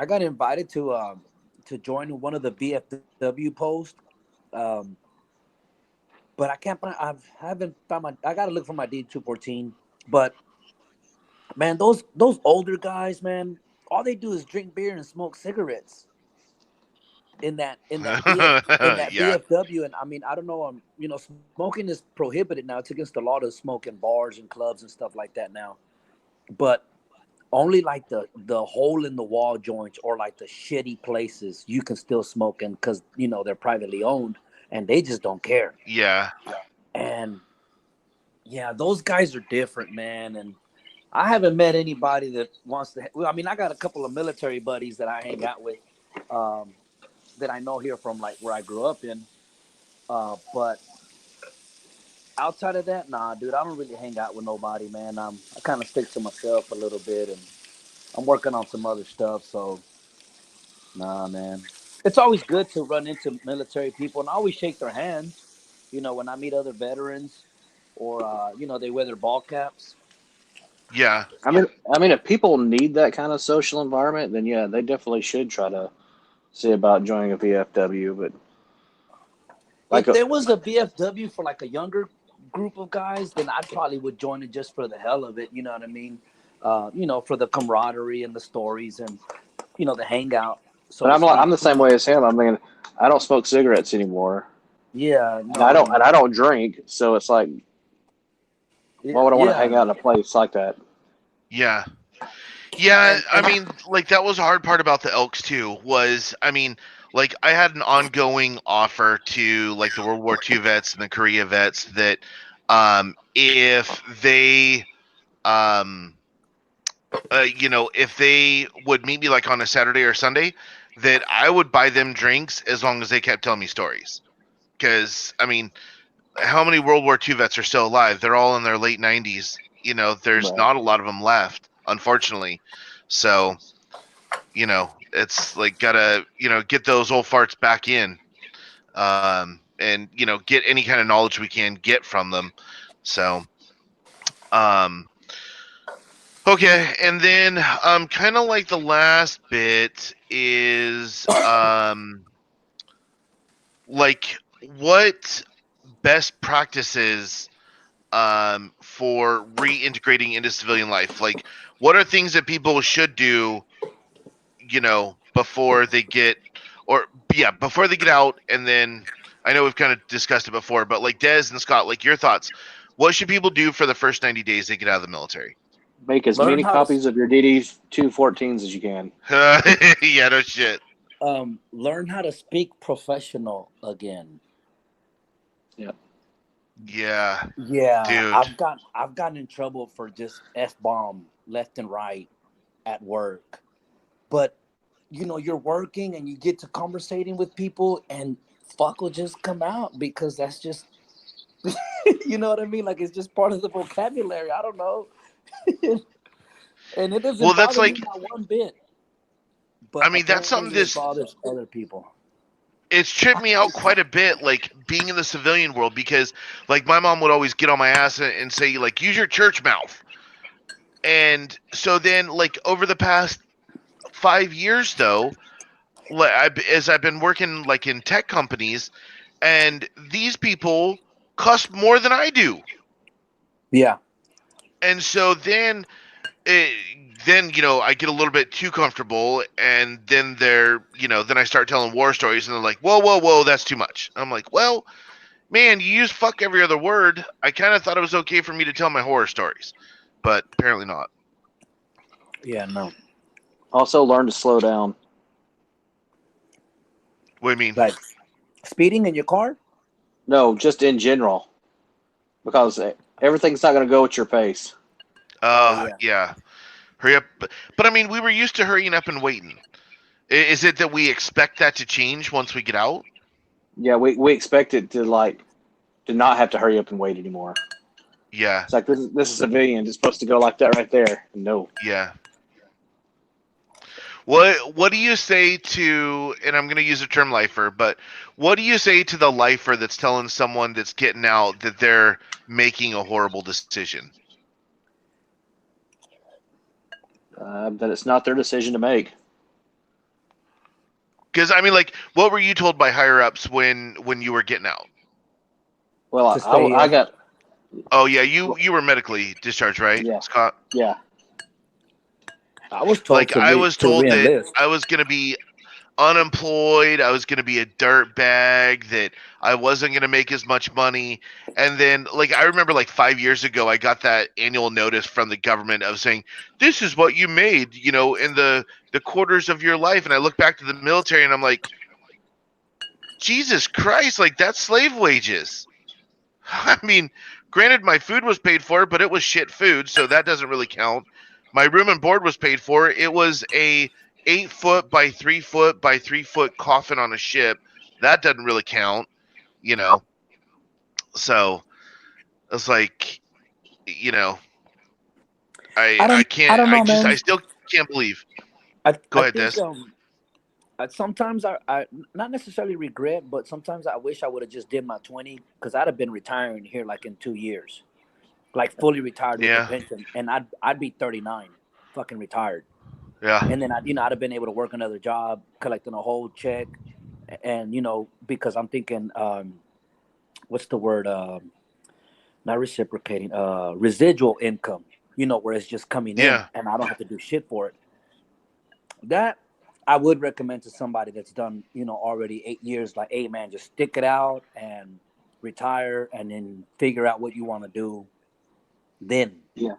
[SPEAKER 4] got invited to join one of the VFW posts, but I can't find. I haven't found I gotta look for my D214. But man, those older guys, man, all they do is drink beer and smoke cigarettes. In that VFW, and I mean, I don't know, smoking is prohibited now. It's against the law to smoke in bars and clubs and stuff like that now. But only like the hole in the wall joints or like the shitty places you can still smoke in because they're privately owned and they just don't care.
[SPEAKER 1] Yeah.
[SPEAKER 4] And yeah, those guys are different, man. And I haven't met anybody that wants to. I mean, I got a couple of military buddies that I hang out with, that I know here from where I grew up in. But outside of that, nah, dude, I don't really hang out with nobody, man. I kind of stick to myself a little bit, and I'm working on some other stuff. So, nah, man. It's always good to run into military people and I always shake their hands. When I meet other veterans, or they wear their ball caps.
[SPEAKER 1] Yeah.
[SPEAKER 2] I mean, if people need that kind of social environment, then yeah, they definitely should try to see about joining a VFW. But
[SPEAKER 4] if there was a VFW for a younger group of guys, then I probably would join it just for the hell of it. You know what I mean? For the camaraderie and the stories and the hangout. So
[SPEAKER 2] but I'm the same way as him. I mean, I don't smoke cigarettes anymore.
[SPEAKER 4] Yeah,
[SPEAKER 2] no, and I don't drink. So it's like, why would I want to hang out in a place like that?
[SPEAKER 1] Yeah. Yeah, I mean, that was a hard part about the Elks too. Was, I mean, like I had an ongoing offer to like the World War II vets and the Korea vets that if they um if they would meet me like on a Saturday or Sunday, that I would buy them drinks as long as they kept telling me stories. Because I mean, how many World War II vets are still alive? They're all in their late 90s. There's
[SPEAKER 2] Right.
[SPEAKER 1] not a lot of them left, unfortunately. So, it's like gotta get those old farts back in, and get any kind of knowledge we can get from them. So, um, okay, and then kind of like the last bit is like what best practices for reintegrating into civilian life. Like, what are things that people should do, before they get, or yeah, before they get out, and then I know we've kind of discussed it before, but like Des and Scott, like your thoughts. What should people do for the first 90 days they get out of the military?
[SPEAKER 2] Make as
[SPEAKER 4] Learn
[SPEAKER 2] many
[SPEAKER 4] how to
[SPEAKER 2] copies of your DD 214s as you can.
[SPEAKER 1] Yeah, no shit.
[SPEAKER 4] learn how to speak professional again.
[SPEAKER 1] Yeah,
[SPEAKER 4] Yeah,
[SPEAKER 1] dude.
[SPEAKER 4] I've gotten in trouble for just f bomb left and right at work, but you're working and you get to conversating with people and fuck will just come out because that's just you know what I mean. Like it's just part of the vocabulary. I don't know, and it
[SPEAKER 1] Well,
[SPEAKER 4] doesn't
[SPEAKER 1] that's
[SPEAKER 4] bother me
[SPEAKER 1] like,
[SPEAKER 4] not one bit.
[SPEAKER 1] I
[SPEAKER 4] But
[SPEAKER 1] mean, that's something
[SPEAKER 4] apparently it
[SPEAKER 1] this
[SPEAKER 4] bothers other people.
[SPEAKER 1] it's tripped me out quite a bit, like being in the civilian world, because like my mom would always get on my ass and say like use your church mouth. And so then like over the past 5 years though, as I've been working like in tech companies, and these people cuss more than I do.
[SPEAKER 4] Yeah,
[SPEAKER 1] And so then I get a little bit too comfortable, and then then I start telling war stories, and they're like, whoa, whoa, whoa, that's too much. I'm like, well, man, you use fuck every other word. I kind of thought it was okay for me to tell my horror stories, but apparently not.
[SPEAKER 4] yeah, no,
[SPEAKER 2] Also, learn to slow down.
[SPEAKER 1] What do you mean?
[SPEAKER 4] like speeding in your car.
[SPEAKER 2] No, just in general, because everything's not going to go at your pace.
[SPEAKER 4] Oh yeah,
[SPEAKER 1] Yeah, hurry up. But I mean, we were used to hurrying up and waiting. Is it that we expect that to change once we get out?
[SPEAKER 2] Yeah, we expect it to not have to hurry up and wait anymore.
[SPEAKER 1] Yeah,
[SPEAKER 2] It's like this is civilian. It's supposed to go like that right there. No.
[SPEAKER 1] yeah. What do you say to, and I'm going to use the term lifer, but what do you say to the lifer that's telling someone that's getting out that they're making a horrible decision?
[SPEAKER 2] That it's not their decision to make.
[SPEAKER 1] Because I mean, like, what were you told by higher ups when you were getting out?
[SPEAKER 2] Well,
[SPEAKER 4] to stay
[SPEAKER 2] I
[SPEAKER 4] in.
[SPEAKER 2] got
[SPEAKER 1] Oh yeah, you were medically discharged, right,
[SPEAKER 2] yeah,
[SPEAKER 1] Scott?
[SPEAKER 2] yeah.
[SPEAKER 4] I was told
[SPEAKER 1] Like I was
[SPEAKER 4] to
[SPEAKER 1] told that
[SPEAKER 4] reenlist.
[SPEAKER 1] I was gonna be unemployed, I was gonna be a dirt bag, that I wasn't gonna make as much money. And then like I remember like 5 years ago I got that annual notice from the government of saying, this is what you made, in the quarters of your life. And I look back to the military and I'm like, Jesus Christ, like that's slave wages. I mean, granted, my food was paid for, but it was shit food, so that doesn't really count. My room and board was paid for. It was a 8 foot by 3 foot by 3 foot coffin on a ship. That doesn't really count, you know. So it's like, you know,
[SPEAKER 4] I
[SPEAKER 1] I
[SPEAKER 4] don't. I
[SPEAKER 1] can't.
[SPEAKER 4] don't know,
[SPEAKER 1] I
[SPEAKER 4] man.
[SPEAKER 1] still can't believe. Go
[SPEAKER 4] I
[SPEAKER 1] ahead, Des.
[SPEAKER 4] think sometimes I not necessarily regret, but sometimes I wish I would have just did my 20 because I'd have been retiring here like in 2 years, like fully retired with a
[SPEAKER 1] Yeah,
[SPEAKER 4] pension, and I'd be 39, fucking retired,
[SPEAKER 1] yeah,
[SPEAKER 4] and then I'd have been able to work another job, collecting a whole check, and because I'm thinking, what's the word? Not reciprocating, residual income, where it's just coming in
[SPEAKER 1] yeah,
[SPEAKER 4] and I don't have to do shit for it. That I would recommend to somebody that's done, already 8 years, like, hey man, just stick it out and retire and then figure out what you want to do. Then,
[SPEAKER 2] Yeah,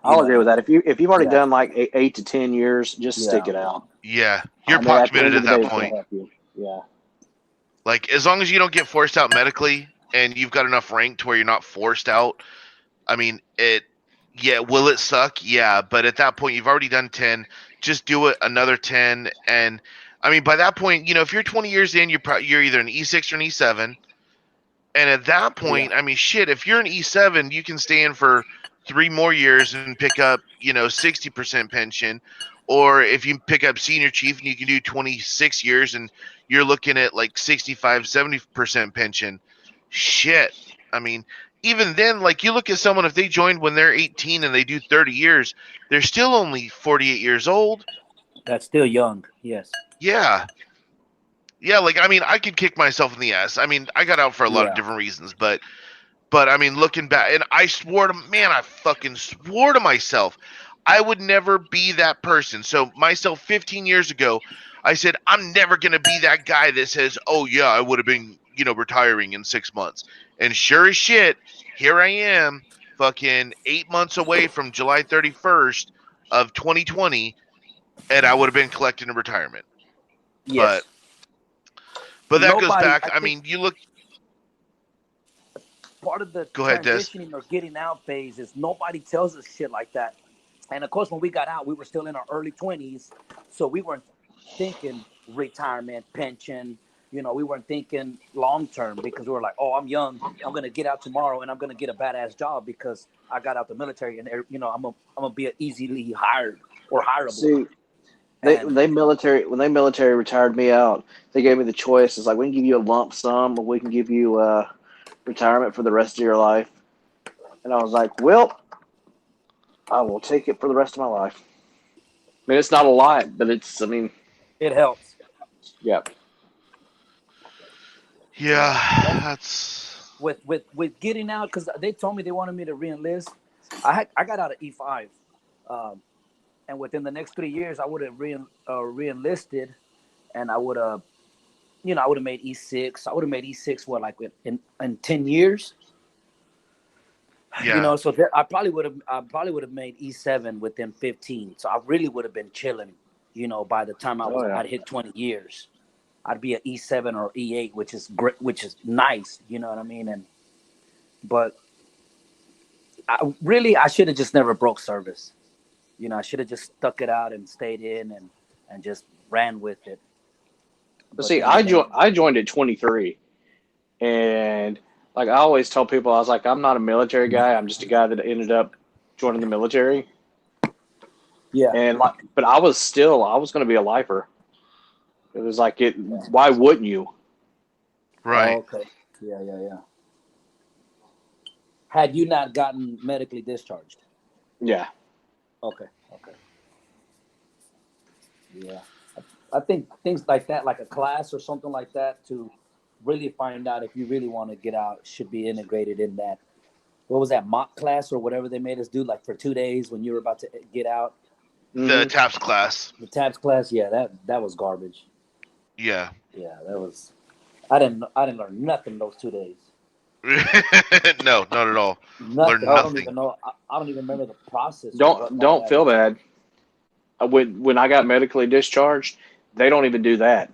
[SPEAKER 2] I'll agree
[SPEAKER 4] what I
[SPEAKER 2] with that.
[SPEAKER 4] mean?
[SPEAKER 2] If you've already
[SPEAKER 4] Yeah.
[SPEAKER 2] done like 8 to 10 years, just
[SPEAKER 4] Yeah.
[SPEAKER 2] stick it out.
[SPEAKER 1] yeah. You're
[SPEAKER 2] I mean,
[SPEAKER 1] pot
[SPEAKER 2] at the
[SPEAKER 1] committed
[SPEAKER 2] end of
[SPEAKER 1] at
[SPEAKER 2] the day,
[SPEAKER 1] that
[SPEAKER 2] it's going
[SPEAKER 1] point.
[SPEAKER 2] to help you. Yeah.
[SPEAKER 1] Like, as long as you don't get forced out medically and you've got enough rank to where you're not forced out, I mean, yeah, will it suck? Yeah, but at that point, you've already done 10. Just do it another 10. And, I mean, by that point, if you're 20 years in, you're either an E6 or an E7. And at that point, I mean, shit, if you're an E7, you can stay in for 3 more years and pick up, 60% pension. Or if you pick up senior chief and you can do 26 years and you're looking at like 65, 70% pension. Shit. I mean, even then, like you look at someone, if they joined when they're 18 and they do 30 years, they're still only 48 years old.
[SPEAKER 4] That's still young. Yes.
[SPEAKER 1] Yeah. Yeah, like, I mean, I could kick myself in the ass. I mean, I got out for a lot of
[SPEAKER 4] Yeah.
[SPEAKER 1] different reasons, but I mean, looking back, and I fucking swore to myself, I would never be that person. So myself 15 years ago, I said, I'm never going to be that guy that says, oh yeah, I would have been, retiring in 6 months. And sure as shit, here I am, fucking 8 months away from July 31st of 2020, and I would have been collecting a retirement. But,
[SPEAKER 4] Yes.
[SPEAKER 1] that goes
[SPEAKER 4] Nobody.
[SPEAKER 1] back.
[SPEAKER 4] I
[SPEAKER 1] I
[SPEAKER 4] think
[SPEAKER 1] mean, you look,
[SPEAKER 4] part of the
[SPEAKER 1] go ahead, Des.
[SPEAKER 4] transitioning or getting out phase is nobody tells us shit like that. And of course, when we got out, we were still in our early 20s, so we weren't thinking retirement, pension. We weren't thinking long term because we were like, "Oh, I'm young. I'm gonna get out tomorrow, and I'm gonna get a badass job because I got out the military, and I'm gonna be easily hired or hireable."
[SPEAKER 2] See,
[SPEAKER 4] And
[SPEAKER 2] when they military retired me out, they gave me the choice. It's like, we can give you a lump sum, or we can give you retirement for the rest of your life. And I was like, well, I will take it for the rest of my life. I mean, it's not a lot, but I mean,
[SPEAKER 4] it helps.
[SPEAKER 2] yeah.
[SPEAKER 1] Yeah,
[SPEAKER 4] And
[SPEAKER 1] that's.
[SPEAKER 4] with getting out, because they told me they wanted me to reenlist. I got out of E5. Um, and within the next 3 years, I would have reenlisted, and I would have, I would have made E6. I would have made E6 what, like in 10 years.
[SPEAKER 1] Yeah.
[SPEAKER 4] So I probably would have made E7 within 15. So I really would have been chilling. By the time
[SPEAKER 2] Oh, yeah.
[SPEAKER 4] I'd hit 20 years, I'd be an E7 or E8, which is great, which is nice. You know what I mean? But I should have just never broke service. I should have just stuck it out and stayed in and just ran with it.
[SPEAKER 2] But
[SPEAKER 4] But
[SPEAKER 2] see,
[SPEAKER 4] then again,
[SPEAKER 2] I joined at 23, and like I always tell people, I was like, I'm not a military guy. I'm just a guy that ended up joining the military.
[SPEAKER 4] yeah,
[SPEAKER 2] And but I was going to be a lifer. It was like it. Why wouldn't you?
[SPEAKER 1] Right.
[SPEAKER 4] Oh, okay, yeah. Had you not gotten medically discharged?
[SPEAKER 2] Yeah.
[SPEAKER 4] Okay. Yeah, I think things like that, like a class or something like that, to really find out if you really want to get out, should be integrated in that. What was that, mock class or whatever they made us do, like for 2 days when you were about to get out?
[SPEAKER 1] The TAPS class.
[SPEAKER 4] The TAPS class, yeah, that was garbage.
[SPEAKER 1] Yeah.
[SPEAKER 4] Yeah, that was. I didn't learn nothing those 2 days.
[SPEAKER 1] No, not at all.
[SPEAKER 4] Nothing.
[SPEAKER 1] Learn
[SPEAKER 4] I don't
[SPEAKER 1] nothing.
[SPEAKER 4] even know. I don't even remember the process.
[SPEAKER 2] Don't feel bad. When I got medically discharged, they don't even do that.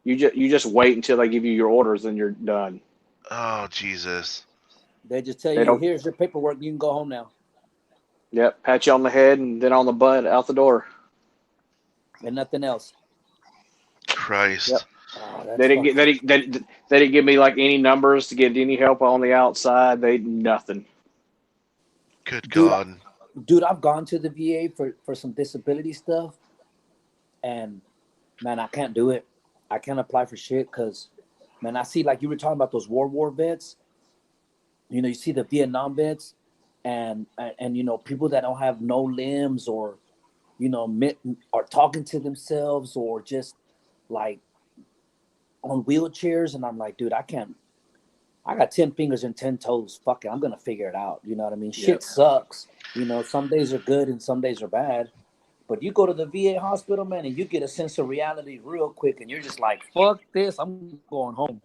[SPEAKER 2] You just wait until they give you your orders, and you're done.
[SPEAKER 1] Oh, Jesus.
[SPEAKER 4] They just tell
[SPEAKER 2] They
[SPEAKER 4] you,
[SPEAKER 2] don't.
[SPEAKER 4] here's your paperwork. You can go home now.
[SPEAKER 2] Yep, pat you on the head and then on the butt, out the door.
[SPEAKER 4] And nothing else.
[SPEAKER 1] Christ.
[SPEAKER 2] Yep.
[SPEAKER 4] Oh,
[SPEAKER 2] They didn't give me like any numbers to get any help on the outside. Nothing.
[SPEAKER 1] Good God.
[SPEAKER 4] Dude, I've gone to the VA for some disability stuff, and man, I can't do it. I can't apply for shit because, man, I see, like you were talking about those World War vets. You see the Vietnam vets, and people that don't have no limbs, or are talking to themselves, or just like on wheelchairs, and I'm like, dude, I can't. I got 10 fingers and 10 toes. Fuck it, I'm gonna figure it out. You know what I mean? Shit sucks. Some days are good and some days are bad. But you go to the VA hospital, man, and you get a sense of reality real quick, and you're just like, fuck this, I'm going home.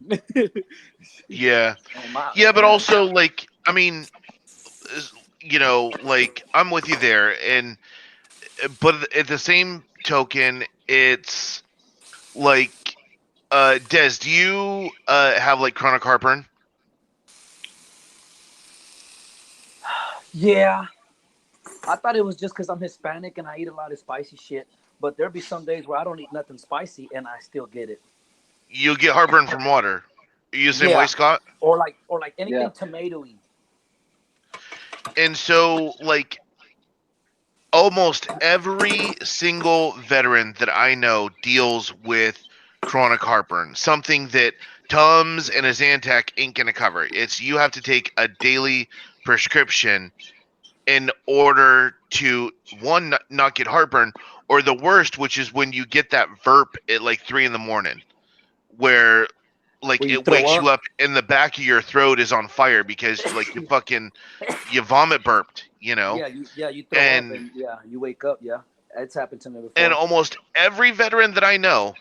[SPEAKER 1] Yeah. Yeah, but also, like, I mean, like, I'm with you there, but at the same token, it's like Des, do you have like chronic heartburn?
[SPEAKER 4] Yeah, I thought it was just because I'm Hispanic and I eat a lot of spicy shit. But there'll be some days where I don't eat nothing spicy and I still get it.
[SPEAKER 1] You get heartburn from water. Are you the same way,
[SPEAKER 4] Yeah,
[SPEAKER 1] Scott?
[SPEAKER 4] or like
[SPEAKER 2] Yeah.
[SPEAKER 4] anything tomatoey.
[SPEAKER 1] And so, like, almost every single veteran that I know deals with chronic heartburn, something that Tums and a Zantac ain't gonna cover. It's you have to take a daily prescription in order to one not get heartburn, or the worst, which is when you get that verp at like 3 a.m, where like
[SPEAKER 4] Where you
[SPEAKER 1] it
[SPEAKER 4] throw
[SPEAKER 1] wakes
[SPEAKER 4] up.
[SPEAKER 1] you up and the back of your throat is on fire because like you vomit burped,
[SPEAKER 4] You throw up
[SPEAKER 1] and
[SPEAKER 4] and you wake up. Yeah, it's happened to me
[SPEAKER 1] and
[SPEAKER 4] before.
[SPEAKER 1] almost every veteran that I know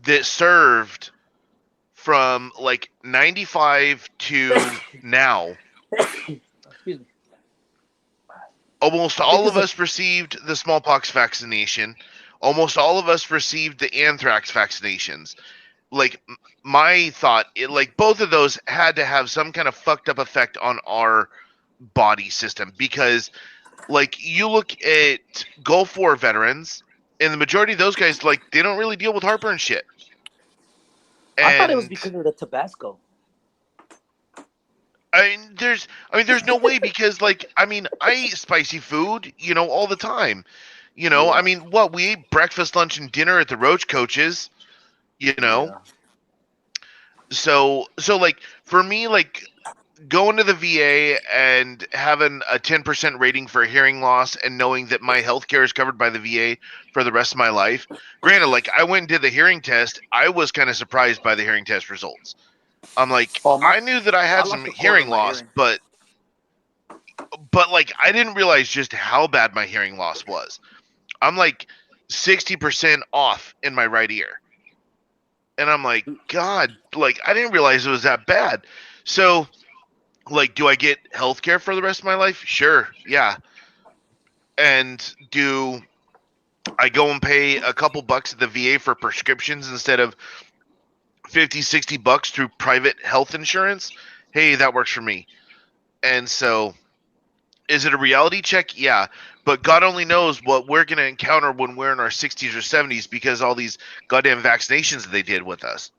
[SPEAKER 1] that served from like 95 to now,
[SPEAKER 4] Excuse me.
[SPEAKER 1] almost
[SPEAKER 4] I think
[SPEAKER 1] all
[SPEAKER 4] it's
[SPEAKER 1] of us received the smallpox vaccination. Almost all of us received the anthrax vaccinations. Like my thought, like both of those had to have some kind of fucked up effect on our body system because, like, you look at Gulf War veterans, and the majority of those guys, like, they don't really deal with heartburn shit.
[SPEAKER 4] I thought it was
[SPEAKER 1] And
[SPEAKER 4] because of the Tabasco.
[SPEAKER 1] there's no way because, like, I eat spicy food, all the time.
[SPEAKER 4] Yeah,
[SPEAKER 1] What we ate breakfast, lunch, and dinner at the Roach Coaches, you know.
[SPEAKER 4] yeah.
[SPEAKER 1] So like for me, like going to the VA and having a 10% rating for hearing loss and knowing that my health care is covered by the VA for the rest of my life. Granted, like I went and did the hearing test. I was kind of surprised by the hearing test results. I'm like,
[SPEAKER 4] Oh my!
[SPEAKER 1] I knew that I
[SPEAKER 4] I
[SPEAKER 1] had some
[SPEAKER 4] lost a quarter of
[SPEAKER 1] hearing
[SPEAKER 4] my
[SPEAKER 1] loss,
[SPEAKER 4] hearing.
[SPEAKER 1] but like I didn't realize just how bad my hearing loss was. I'm like 60% off in my right ear. And I'm like, God, like I didn't realize it was that bad. So, like, do I get health care for the rest of my life? Sure, yeah. And do I go and pay a couple bucks at the VA for prescriptions instead of 50, 60 bucks through private health insurance? Hey, that works for me. And so, is it a reality check? Yeah. But God only knows what we're going to encounter when we're in our 60s or 70s because all these goddamn vaccinations that they did with us,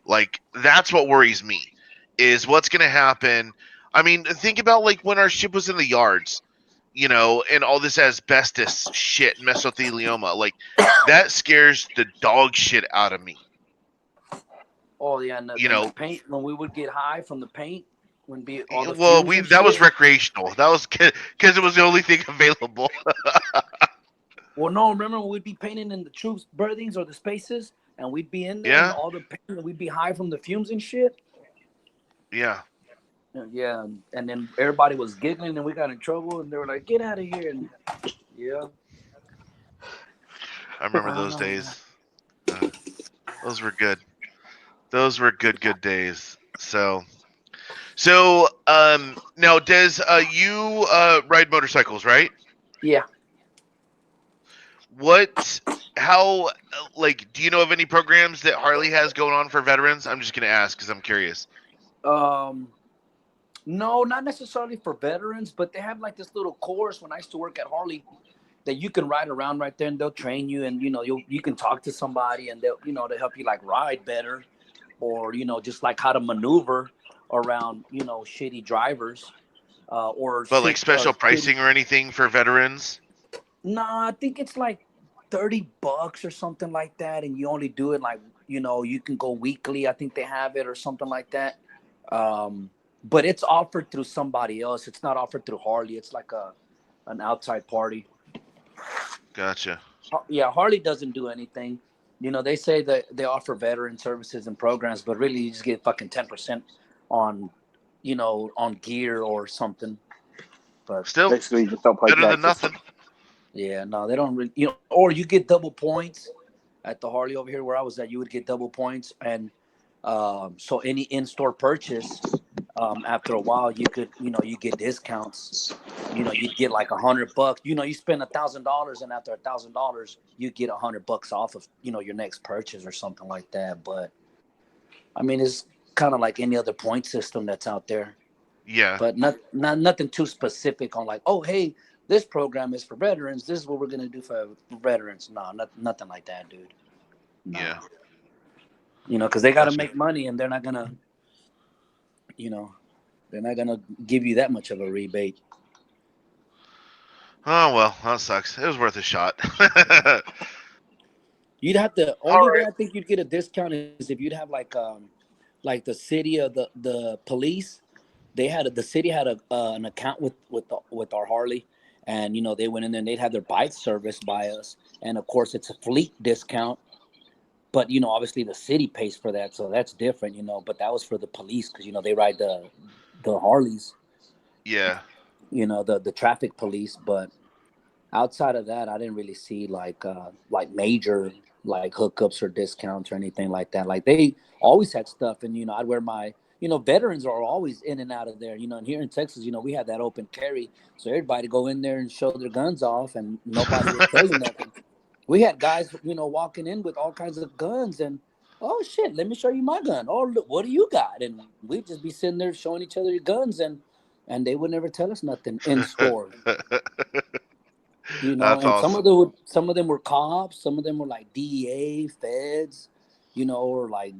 [SPEAKER 1] Like, that's what worries me, is what's going to happen. Think about, like, when our ship was in the yards, and all this asbestos shit, mesothelioma. Like, that scares the dog shit out of me.
[SPEAKER 4] Oh yeah, and
[SPEAKER 1] You
[SPEAKER 4] the
[SPEAKER 1] know,
[SPEAKER 4] paint when we would get high from the paint, when be all the
[SPEAKER 1] well,
[SPEAKER 4] fumes and
[SPEAKER 1] that was
[SPEAKER 4] shit.
[SPEAKER 1] recreational. That was because it was the only thing available.
[SPEAKER 4] Well, no, remember when we'd be painting in the troops' berthings or the spaces, and we'd be in there and
[SPEAKER 1] Yeah,
[SPEAKER 4] all the paint, and we'd be high from the fumes and shit.
[SPEAKER 1] yeah.
[SPEAKER 4] Yeah, and then everybody was giggling, and we got in trouble, and they were like, "Get out of here!" And yeah,
[SPEAKER 1] I remember
[SPEAKER 4] I don't
[SPEAKER 1] those
[SPEAKER 4] know, man.
[SPEAKER 1] days. Uh, those were good. Those were good days. So, now Des, you ride motorcycles, right?
[SPEAKER 4] Yeah.
[SPEAKER 1] What, how, like, do you know of any programs that Harley has going on for veterans? I'm just gonna ask because I'm curious.
[SPEAKER 4] Um, no, not necessarily for veterans, but they have like this little course when I used to work at Harley that you can ride around right there, and they'll train you, and you can talk to somebody, and they'll help you like ride better, or just like how to maneuver around shitty drivers, or
[SPEAKER 1] But like
[SPEAKER 4] shit
[SPEAKER 1] special
[SPEAKER 4] shitty.
[SPEAKER 1] pricing or anything for veterans?
[SPEAKER 4] Nah, I think it's like $30 or something like that, and you only do it like you can go weekly. I think they have it or something like that. But it's offered through somebody else. It's not offered through Harley. It's like an outside party.
[SPEAKER 1] Gotcha.
[SPEAKER 4] Yeah, Harley doesn't do anything. They say that they offer veteran services and programs, but really you just get fucking 10% on, on gear or something. But
[SPEAKER 1] Still
[SPEAKER 2] Basically, you just don't pay
[SPEAKER 1] better than
[SPEAKER 2] taxes.
[SPEAKER 1] nothing.
[SPEAKER 4] yeah, no, they don't really, or you get double points at the Harley over here where I was at. You would get double points, and so any in-store purchase, After a while, you could, you get discounts. You'd get like $100. You spend $1,000, and after $1,000, you get $100 off of, your next purchase or something like that. But I mean, it's kind of like any other point system that's out there,
[SPEAKER 1] Yeah.
[SPEAKER 4] but nothing too specific on like, oh, hey, this program is for veterans. This is what we're gonna do for veterans. No, nothing like that, dude. No.
[SPEAKER 1] Yeah.
[SPEAKER 4] Because they got to
[SPEAKER 1] Gotcha.
[SPEAKER 4] make money, and they're not gonna, they're not gonna give you that much of a rebate.
[SPEAKER 1] Oh well, that sucks. It was worth a shot.
[SPEAKER 4] You'd have to.
[SPEAKER 1] All
[SPEAKER 4] Only
[SPEAKER 1] right.
[SPEAKER 4] way I think you'd get a discount is if you'd have like the city of the police. The city had an account with our Harley, and they went in there and they'd have their bike serviced by us, and of course it's a fleet discount. But obviously the city pays for that, so that's different. But that was for the police because they ride the Harleys.
[SPEAKER 1] Yeah.
[SPEAKER 4] The traffic police. But outside of that, I didn't really see like major like hookups or discounts or anything like that. Like they always had stuff, and I'd wear my veterans are always in and out of there. And here in Texas, we had that open carry, so everybody go in there and show their guns off, and nobody would tell you nothing. We had guys, walking in with all kinds of guns, and oh shit, let me show you my gun. Oh, look, what do you got? And we'd just be sitting there showing each other your guns, and they would never tell us nothing in store.
[SPEAKER 1] That's
[SPEAKER 4] And
[SPEAKER 1] awesome.
[SPEAKER 4] some of them were cops, some of them were like DEA, feds, or like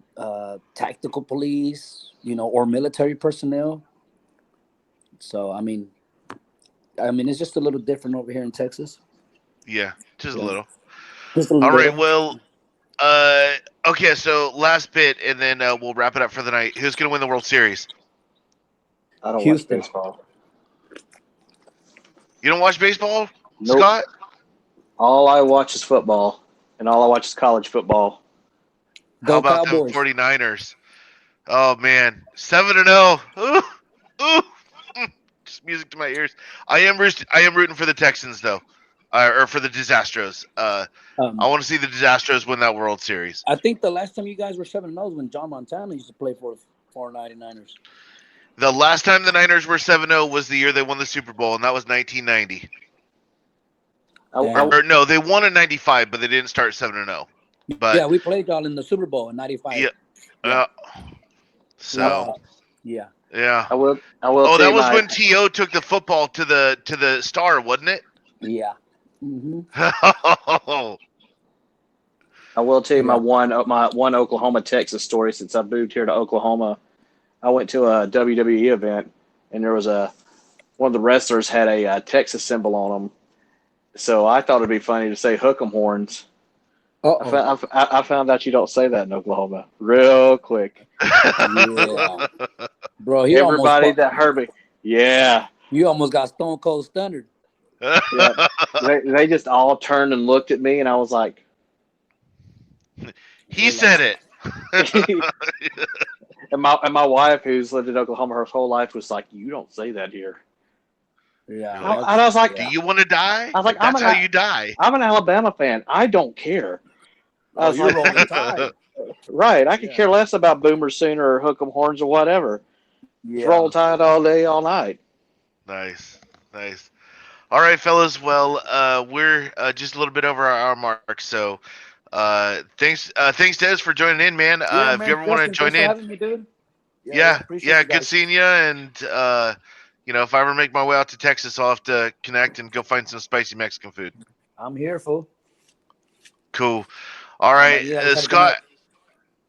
[SPEAKER 4] tactical police, or military personnel. So I mean, it's just a little different over here in Texas.
[SPEAKER 1] Yeah, just a
[SPEAKER 4] Yeah.
[SPEAKER 1] little.
[SPEAKER 4] Just a
[SPEAKER 1] All right.
[SPEAKER 4] little.
[SPEAKER 1] Well, okay. So last bit, and then we'll wrap it up for the night. Who's gonna win the World Series?
[SPEAKER 2] I don't watch
[SPEAKER 4] Houston.
[SPEAKER 2] baseball.
[SPEAKER 1] You don't watch baseball,
[SPEAKER 2] Nope.
[SPEAKER 1] Scott?
[SPEAKER 2] All I watch is football, and all I watch is college football.
[SPEAKER 1] How
[SPEAKER 4] Go
[SPEAKER 1] about them
[SPEAKER 4] Cowboys.
[SPEAKER 1] 49ers? Oh man, 7-0. Ooh, ooh. Just music to my ears. I am rooting for the Texans though, or for the Disastros. I want to see the Disastros win that World Series.
[SPEAKER 4] I think the last time you guys were 7-0 was when John Montana used to play for 99ers.
[SPEAKER 1] The last time the Niners were 7-0 was the year they won the Super Bowl, and that was 1990. Or no, they won in 95, but they didn't start 7-0. But
[SPEAKER 4] yeah, we played y'all in the Super Bowl in 95.
[SPEAKER 1] Yeah. So.
[SPEAKER 4] Yeah.
[SPEAKER 1] Yeah.
[SPEAKER 2] I will.
[SPEAKER 1] Oh, that was when T.O. took the football to the Star, wasn't it?
[SPEAKER 4] Yeah. Mm-hmm.
[SPEAKER 2] I will tell you my one Oklahoma Texas story. Since I moved here to Oklahoma, I went to a WWE event, and there was one of the wrestlers had a Texas symbol on them. So I thought it'd be funny to say "Hook 'em horns." I found out you don't say that in Oklahoma. Real quick.
[SPEAKER 4] Yeah. Bro,
[SPEAKER 2] everybody that heard me. Yeah.
[SPEAKER 4] You almost got Stone Cold Stunner.
[SPEAKER 2] Yeah. They just all turned and looked at me, and I was like,
[SPEAKER 1] he said it.
[SPEAKER 2] and my wife, who's lived in Oklahoma her whole life, was like, "You don't say that here."
[SPEAKER 4] Yeah.
[SPEAKER 2] And I was like,
[SPEAKER 1] "Do you want to die?"
[SPEAKER 2] I was like,
[SPEAKER 1] "That's how you die."
[SPEAKER 2] I'm an Alabama fan. I don't care. I was like,
[SPEAKER 4] rolling tide.
[SPEAKER 2] Right. I could care less about Boomer Sooner or Hook 'em Horns or whatever.
[SPEAKER 4] Yeah.
[SPEAKER 2] Roll Tide all day, all night.
[SPEAKER 1] Nice. All right, fellas. Well, we're just a little bit over our mark, so thanks, Des, for joining in, man.
[SPEAKER 4] Yeah,
[SPEAKER 1] if you ever want to join in,
[SPEAKER 4] having me, dude.
[SPEAKER 1] yeah, good seeing you. And if I ever make my way out to Texas, I'll have to connect and go find some spicy Mexican food.
[SPEAKER 4] I'm here, fool.
[SPEAKER 1] Cool. All right, Scott.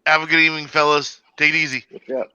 [SPEAKER 1] Have a good evening, fellas. Take it easy.
[SPEAKER 2] Yep.